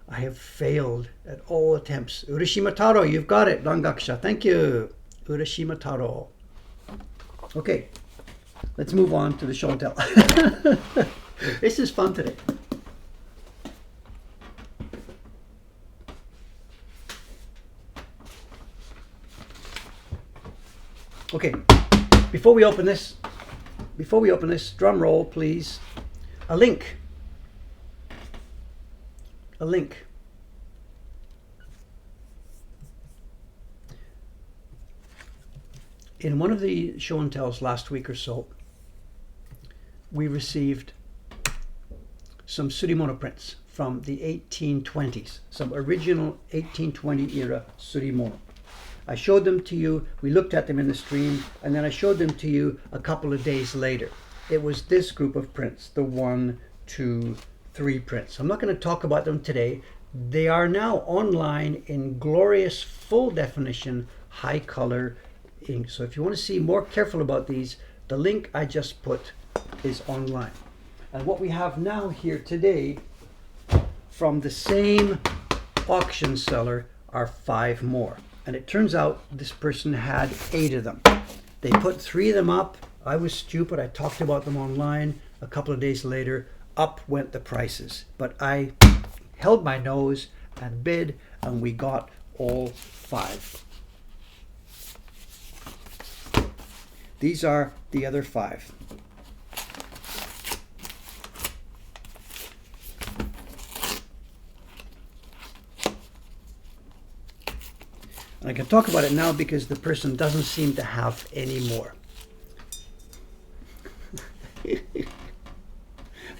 I have failed at all attempts. Urashima Taro, you've got it. Rangakusha, thank you. Urashima Taro. Okay, let's move on to the show and tell. This is fun today. Okay, before we open this, drum roll, please. A link. In one of the show and tells last week or so, we received some surimono prints from the 1820s, some original 1820 era surimono. I showed them to you, we looked at them in the stream, and then I showed them to you a couple of days later. It was this group of prints, the 1, 2, 3 prints. I'm not going to talk about them today. They are now online in glorious full definition, high color ink. So if you want to see more careful about these, the link I just put is online. And what we have now here today from the same auction seller are 5 more. And it turns out this person had 8 of them. They put 3 of them up. I was stupid. I talked about them online. A couple of days later, up went the prices. But I held my nose and bid, and we got all 5. These are the other 5. And I can talk about it now because the person doesn't seem to have any more.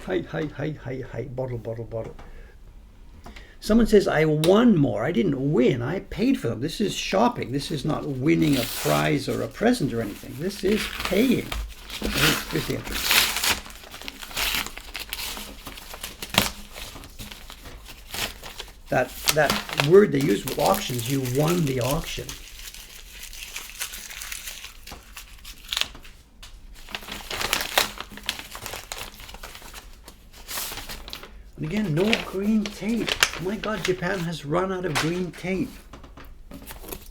Hi, bottle. Someone says, I won more. I didn't win. I paid for them. This is shopping. This is not winning a prize or a present or anything. This is paying. Here's the entry. That word they use with auctions, you won the auction. And again, no green tape. Oh my God, Japan has run out of green tape.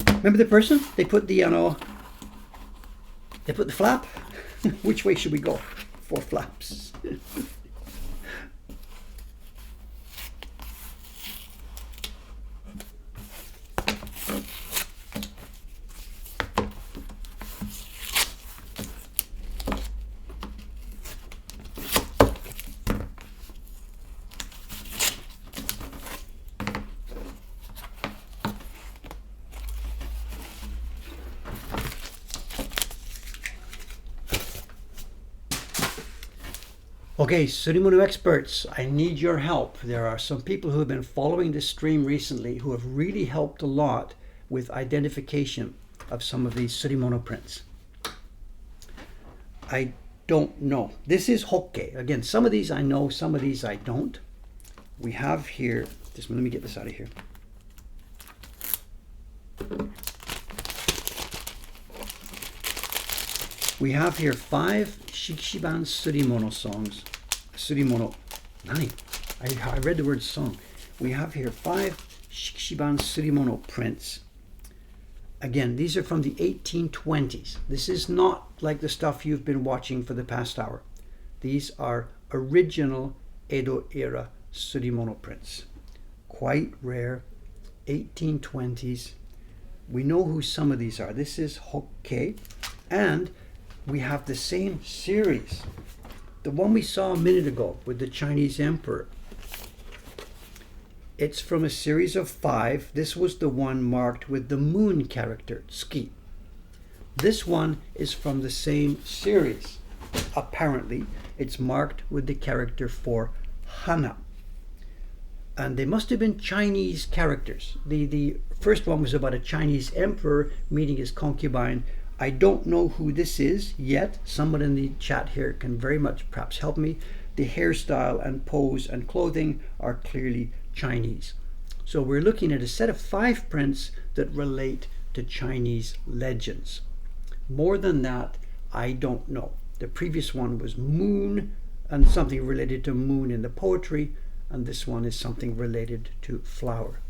Remember the person? They put the, they put the flap. Which way should we go? 4 flaps. Okay, surimono experts, I need your help. There are some people who have been following this stream recently who have really helped a lot with identification of some of these surimono prints. I don't know. This is Hokke. Again, some of these I know, some of these I don't. We have here, just let me get this out of here. We have here 5 Shikshiban surimono songs. Surimono. Nani? I read the word song. We have here 5 Shikshiban surimono prints. Again, these are from the 1820s. This is not like the stuff you've been watching for the past hour. These are original Edo era surimono prints. Quite rare, 1820s. We know who some of these are. This is Hokke, and we have the same series. The one we saw a minute ago with the Chinese emperor. It's from a series of 5. This was the one marked with the moon character, Tsuki. This one is from the same series. Apparently, it's marked with the character for Hana. And they must have been Chinese characters. The first one was about a Chinese emperor meeting his concubine. I don't know who this is yet. Someone in the chat here can very much perhaps help me. The hairstyle and pose and clothing are clearly Chinese. So we're looking at a set of 5 prints that relate to Chinese legends. More than that, I don't know. The previous one was moon and something related to moon in the poetry. and this one is something related to flower.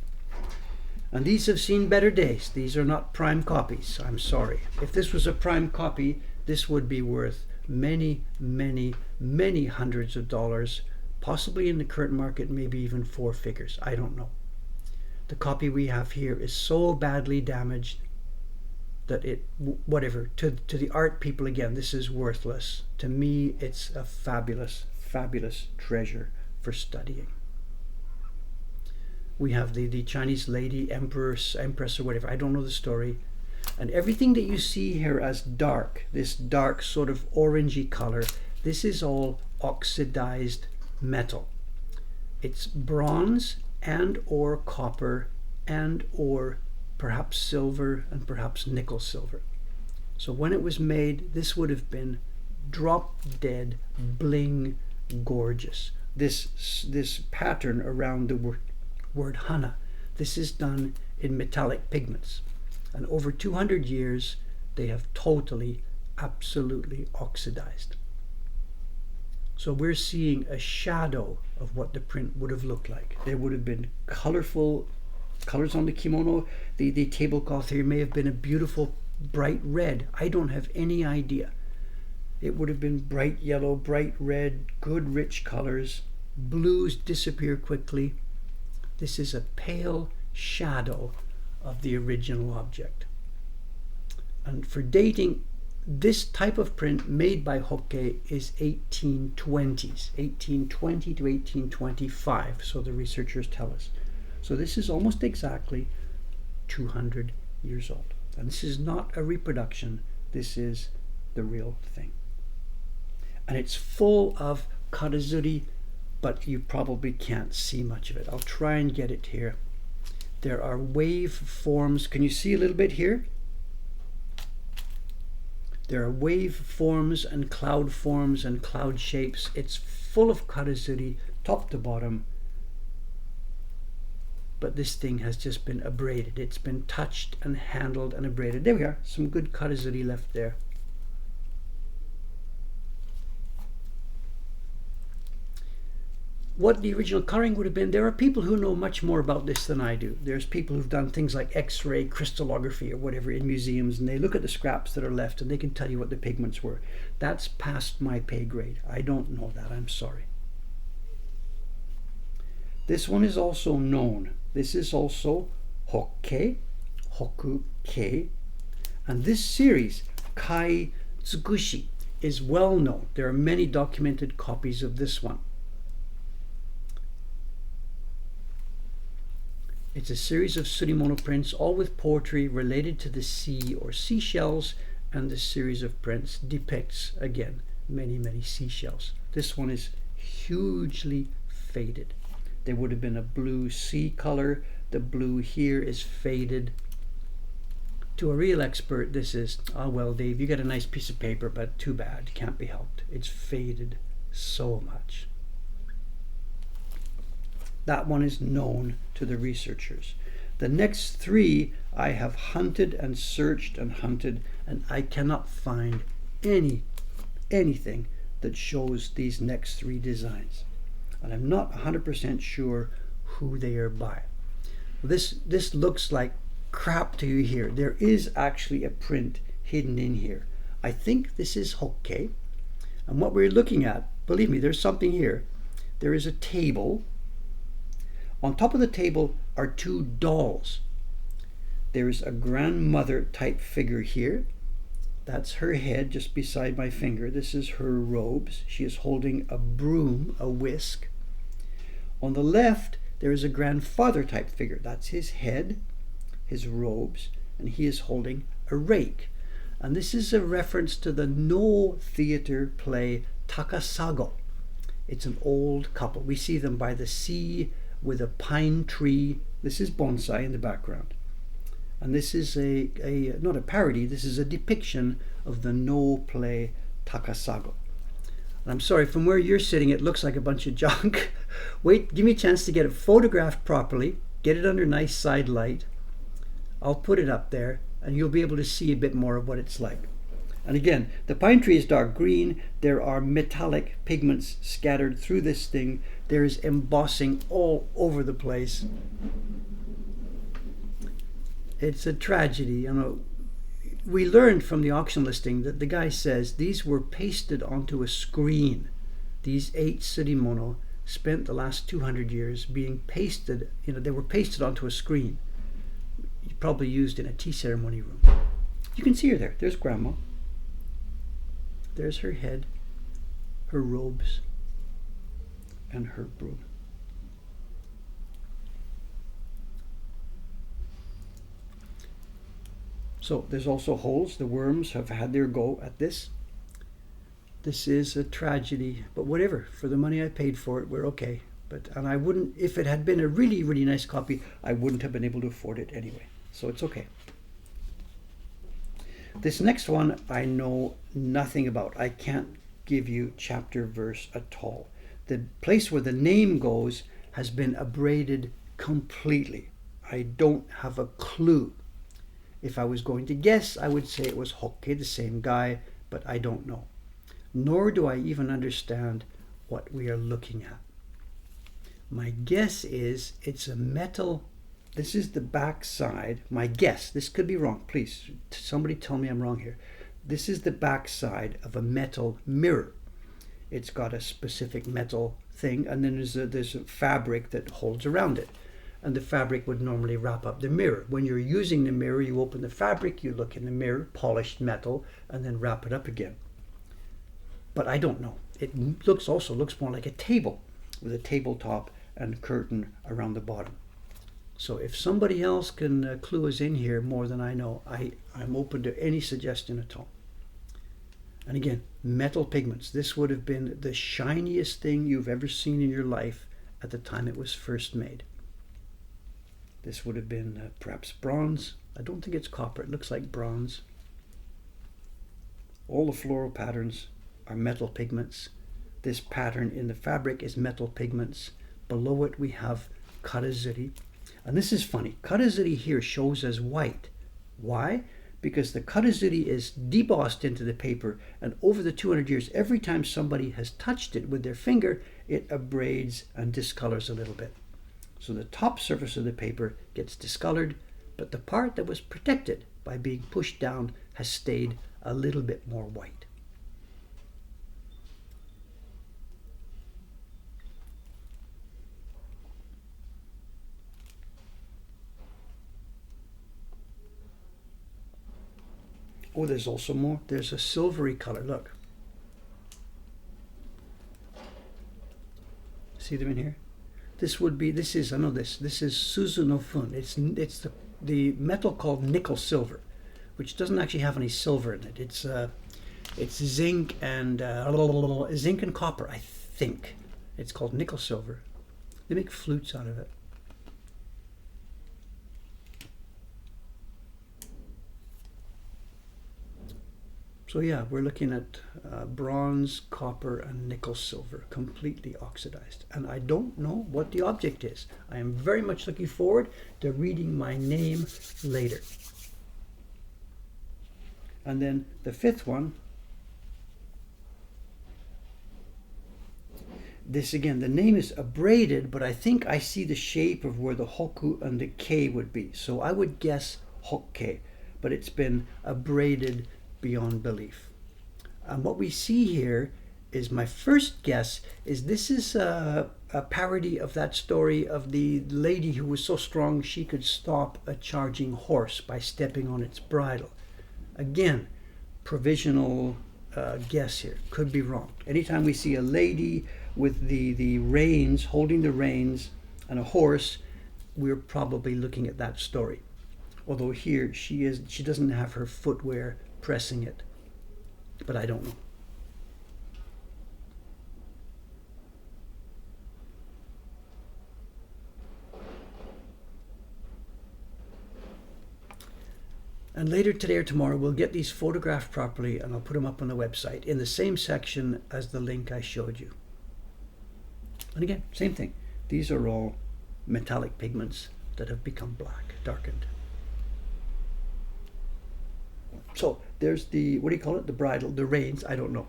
And these have seen better days. These are not prime copies. I'm sorry. If this was a prime copy, this would be worth many, many, many hundreds of dollars, possibly in the current market, maybe even 4 figures. I don't know. The copy we have here is so badly damaged that whatever, to the art people, again, this is worthless. To me, it's a fabulous, fabulous treasure for studying. We have the Chinese lady, empress or whatever, I don't know the story. And everything that you see here as dark, this dark sort of orangey color, this is all oxidized metal. It's bronze and or copper and or perhaps silver and perhaps nickel silver. So when it was made, this would have been drop dead, bling, gorgeous. This pattern around the word hana, this is done in metallic pigments. And over 200 years, they have totally, absolutely oxidized. So we're seeing a shadow of what the print would have looked like. There would have been colorful colors on the kimono. The tablecloth here may have been a beautiful bright red. I don't have any idea. It would have been bright yellow, bright red, good rich colors. Blues disappear quickly. This is a pale shadow of the original object. And for dating, this type of print made by Hokkei is 1820s, 1820 to 1825, so the researchers tell us. So this is almost exactly 200 years old. And this is not a reproduction, this is the real thing. And it's full of karazuri, but you probably can't see much of it. I'll try and get it here. There are wave forms. Can you see a little bit here? There are wave forms and cloud shapes. It's full of karazuri, top to bottom. But this thing has just been abraded. It's been touched and handled and abraded. There we are. Some good karazuri left there. What the original coloring would have been, there are people who know much more about this than I do. There's people who've done things like X-ray crystallography or whatever in museums, and they look at the scraps that are left and they can tell you what the pigments were. That's past my pay grade. I don't know that. I'm sorry. This one is also known. This is also Hokkei, Hoku-kei, and this series, Kai Tsukushi, is well known. There are many documented copies of this one. It's a series of surimono prints, all with poetry related to the sea or seashells, and this series of prints depicts, again, many, many seashells. This one is hugely faded. There would have been a blue sea color. The blue here is faded. To a real expert, this is, oh well, Dave, you got a nice piece of paper, but too bad, can't be helped. It's faded so much. That one is known to the researchers. The next three I have hunted and searched and hunted, and I cannot find anything that shows these next three designs. And I'm not 100% sure who they are by. This looks like crap to you here. There is actually a print hidden in here. I think this is Hokkei. And what we're looking at, believe me, there's something here. There is a table. On top of the table are two dolls. There is a grandmother type figure here. That's her head just beside my finger. This is her robes. She is holding a broom, a whisk. On the left, there is a grandfather type figure. That's his head, his robes, and he is holding a rake. And this is a reference to the No theater play Takasago. It's an old couple. We see them by the sea with a pine tree. This is bonsai in the background. And this is not a parody, this is a depiction of the No play Takasago. And I'm sorry, from where you're sitting, it looks like a bunch of junk. Wait, give me a chance to get it photographed properly, get it under nice side light. I'll put it up there, and you'll be able to see a bit more of what it's like. And again, the pine tree is dark green. There are metallic pigments scattered through this thing There's embossing all over the place. It's a tragedy, you know. We learned from the auction listing that the guy says these were pasted onto a screen. These 8 surimono spent the last 200 years being pasted, you know, they were pasted onto a screen. Probably used in a tea ceremony room. You can see her there. There's Grandma. There's her head, her robes, and her broom. So there's also holes. The worms have had their go at this. This is a tragedy, but whatever. For the money I paid for it, we're okay. And I wouldn't, if it had been a really, really nice copy, I wouldn't have been able to afford it anyway. So it's okay. This next one I know nothing about. I can't give you chapter verse at all. The place where the name goes has been abraded completely. I don't have a clue. If I was going to guess, I would say it was Hokke, the same guy, but I don't know. Nor do I even understand what we are looking at. My guess is it's a metal. This is the back side. My guess, this could be wrong. Please, somebody tell me I'm wrong here. This is the back side of a metal mirror. It's got a specific metal thing, and then there's a fabric that holds around it. And the fabric would normally wrap up the mirror. When you're using the mirror, you open the fabric, you look in the mirror, polished metal, and then wrap it up again. But I don't know. It also looks more like a table with a tabletop and curtain around the bottom. So if somebody else can clue us in here more than I know, I'm open to any suggestion at all. And again, metal pigments. This would have been the shiniest thing you've ever seen in your life at the time it was first made. This would have been perhaps bronze. I don't think it's copper. It looks like bronze. All the floral patterns are metal pigments. This pattern in the fabric is metal pigments. Below it we have karazuri. And this is funny. Karazuri here shows as white. Why? Because the karazuri is debossed into the paper, and over the 200 years, every time somebody has touched it with their finger, it abrades and discolors a little bit. So the top surface of the paper gets discolored, but the part that was protected by being pushed down has stayed a little bit more white. Oh, there's also more. There's a silvery color. Look. See them in here? This is Suzunofun. It's the metal called nickel silver, which doesn't actually have any silver in it. It's zinc and copper, I think. It's called nickel silver. They make flutes out of it. So yeah, we're looking at bronze, copper, and nickel silver, completely oxidized. And I don't know what the object is. I am very much looking forward to reading my name later. And then the fifth one, this again, the name is abraded, but I think I see the shape of where the hoku and the ke would be. So I would guess hokke, but it's been abraded beyond belief. And what we see here is, my first guess is this is a parody of that story of the lady who was so strong she could stop a charging horse by stepping on its bridle. Again, provisional guess here, could be wrong. Anytime we see a lady with the reins, holding the reins, and a horse, we're probably looking at that story. Although here she doesn't have her footwear pressing it, but I don't know. And later today or tomorrow we'll get these photographed properly, and I'll put them up on the website in the same section as the link I showed you. And again, same thing. These are all metallic pigments that have become black, darkened. So there's the, what do you call it? The bridle, the reins, I don't know.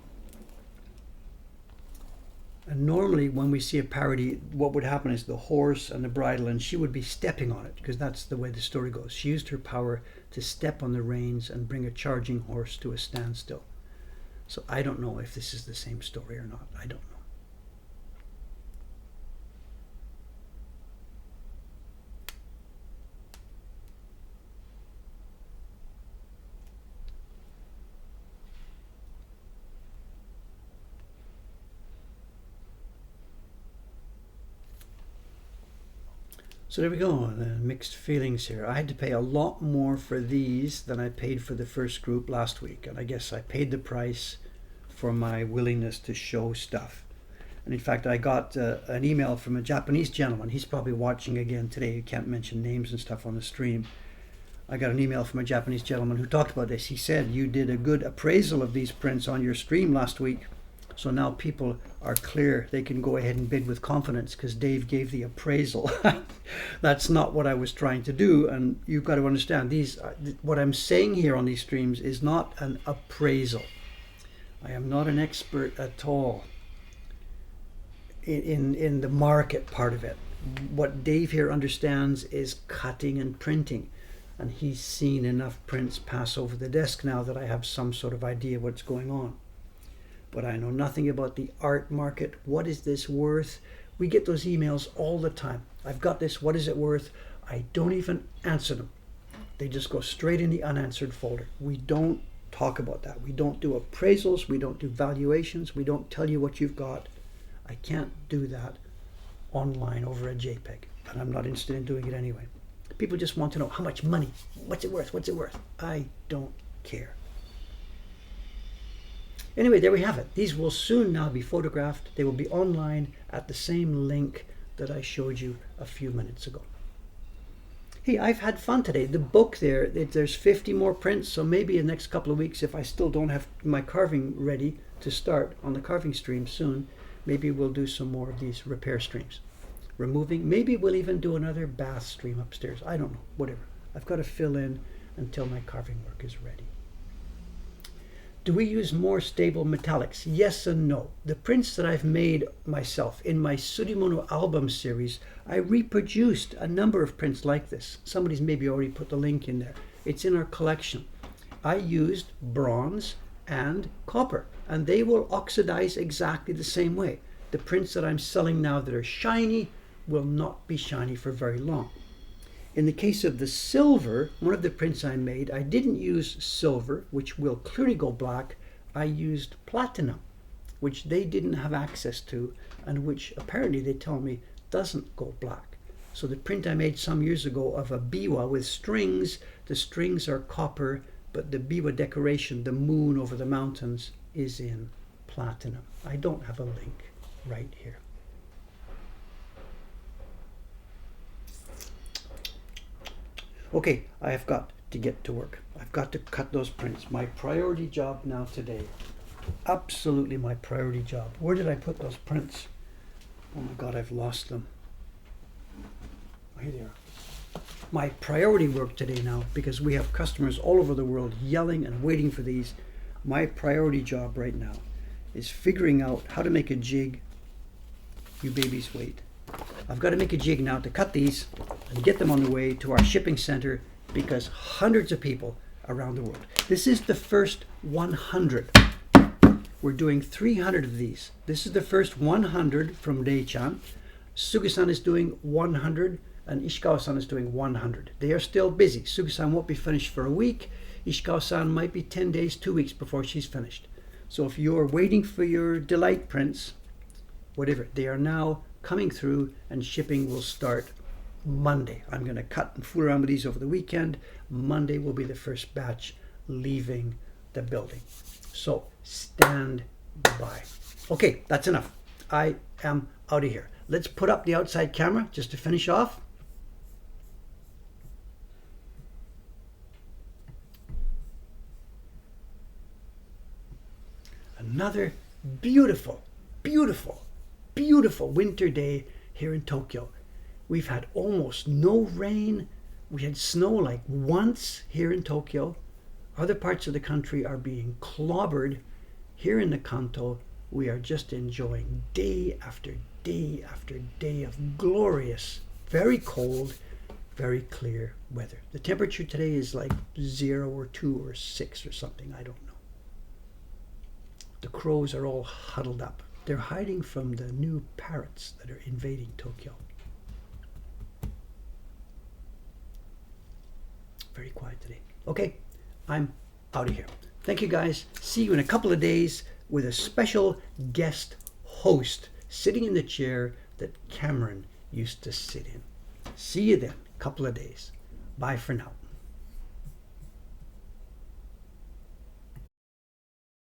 And normally when we see a parody, what would happen is the horse and the bridle, and she would be stepping on it, because that's the way the story goes. She used her power to step on the reins and bring a charging horse to a standstill. So I don't know if this is the same story or not. I don't know. So there we go, the mixed feelings here. I had to pay a lot more for these than I paid for the first group last week. And I guess I paid the price for my willingness to show stuff. And in fact, I got an email from a Japanese gentleman. He's probably watching again today. You can't mention names and stuff on the stream. I got an email from a Japanese gentleman who talked about this. He said, you did a good appraisal of these prints on your stream last week. So now people are clear. They can go ahead and bid with confidence because Dave gave the appraisal. That's not what I was trying to do. And you've got to understand, what I'm saying here on these streams is not an appraisal. I am not an expert at all in the market part of it. What Dave here understands is cutting and printing. And he's seen enough prints pass over the desk now that I have some sort of idea what's going on. But I know nothing about the art market. What is this worth? We get those emails all the time. I've got this, what is it worth? I don't even answer them. They just go straight in the unanswered folder. We don't talk about that. We don't do appraisals. We don't do valuations. We don't tell you what you've got. I can't do that online over a JPEG. And I'm not interested in doing it anyway. People just want to know how much money. What's it worth? What's it worth? I don't care. Anyway, there we have it. These will soon now be photographed. They will be online at the same link that I showed you a few minutes ago. Hey, I've had fun today. The book there's 50 more prints, so maybe in the next couple of weeks, if I still don't have my carving ready to start on the carving stream soon, maybe we'll do some more of these repair streams. Removing, maybe we'll even do another bath stream upstairs. I don't know, whatever. I've got to fill in until my carving work is ready. Do we use more stable metallics? Yes and no. The prints that I've made myself in my Surimono album series, I reproduced a number of prints like this. Somebody's maybe already put the link in there. It's in our collection. I used bronze and copper, and they will oxidize exactly the same way. The prints that I'm selling now that are shiny will not be shiny for very long. In the case of the silver, one of the prints I made, I didn't use silver, which will clearly go black. I used platinum, which they didn't have access to, and which apparently they tell me doesn't go black. So the print I made some years ago of a biwa with strings, the strings are copper, but the biwa decoration, the moon over the mountains, is in platinum. I don't have a link right here. Okay, I have got to get to work. I've got to cut those prints. My priority job now today, absolutely my priority job. Where did I put those prints? Oh my God, I've lost them. Oh, here they are. My priority work today now, because we have customers all over the world yelling and waiting for these. My priority job right now is figuring out how to make a jig. You babies wait. I've got to make a jig now to cut these and get them on the way to our shipping center, because hundreds of people around the world. This is the first 100. We're doing 300 of these. This is the first 100 from Rei-chan. Sugi-san is doing 100 and Ishikawa-san is doing 100. They are still busy. Sugi-san won't be finished for a week. Ishikawa-san might be 10 days, 2 weeks before she's finished. So if you're waiting for your delight prints, whatever, they are now coming through, and shipping will start Monday. I'm going to cut and fool around with these over the weekend. Monday will be the first batch leaving the building. So stand by. Okay, that's enough. I am out of here. Let's put up the outside camera just to finish off. Another beautiful, beautiful, beautiful winter day here in Tokyo. We've had almost no rain. We had snow like once here in Tokyo. Other parts of the country are being clobbered. Here in the Kanto, we are just enjoying day after day after day of glorious, very cold, very clear weather. The temperature today is like 0 or 2 or 6 or something, I don't know. The crows are all huddled up. They're hiding from the new parrots that are invading Tokyo. Very quiet today. Okay, I'm out of here. Thank you guys. See you in a couple of days with a special guest host sitting in the chair that Cameron used to sit in. See you then, couple of days. Bye for now.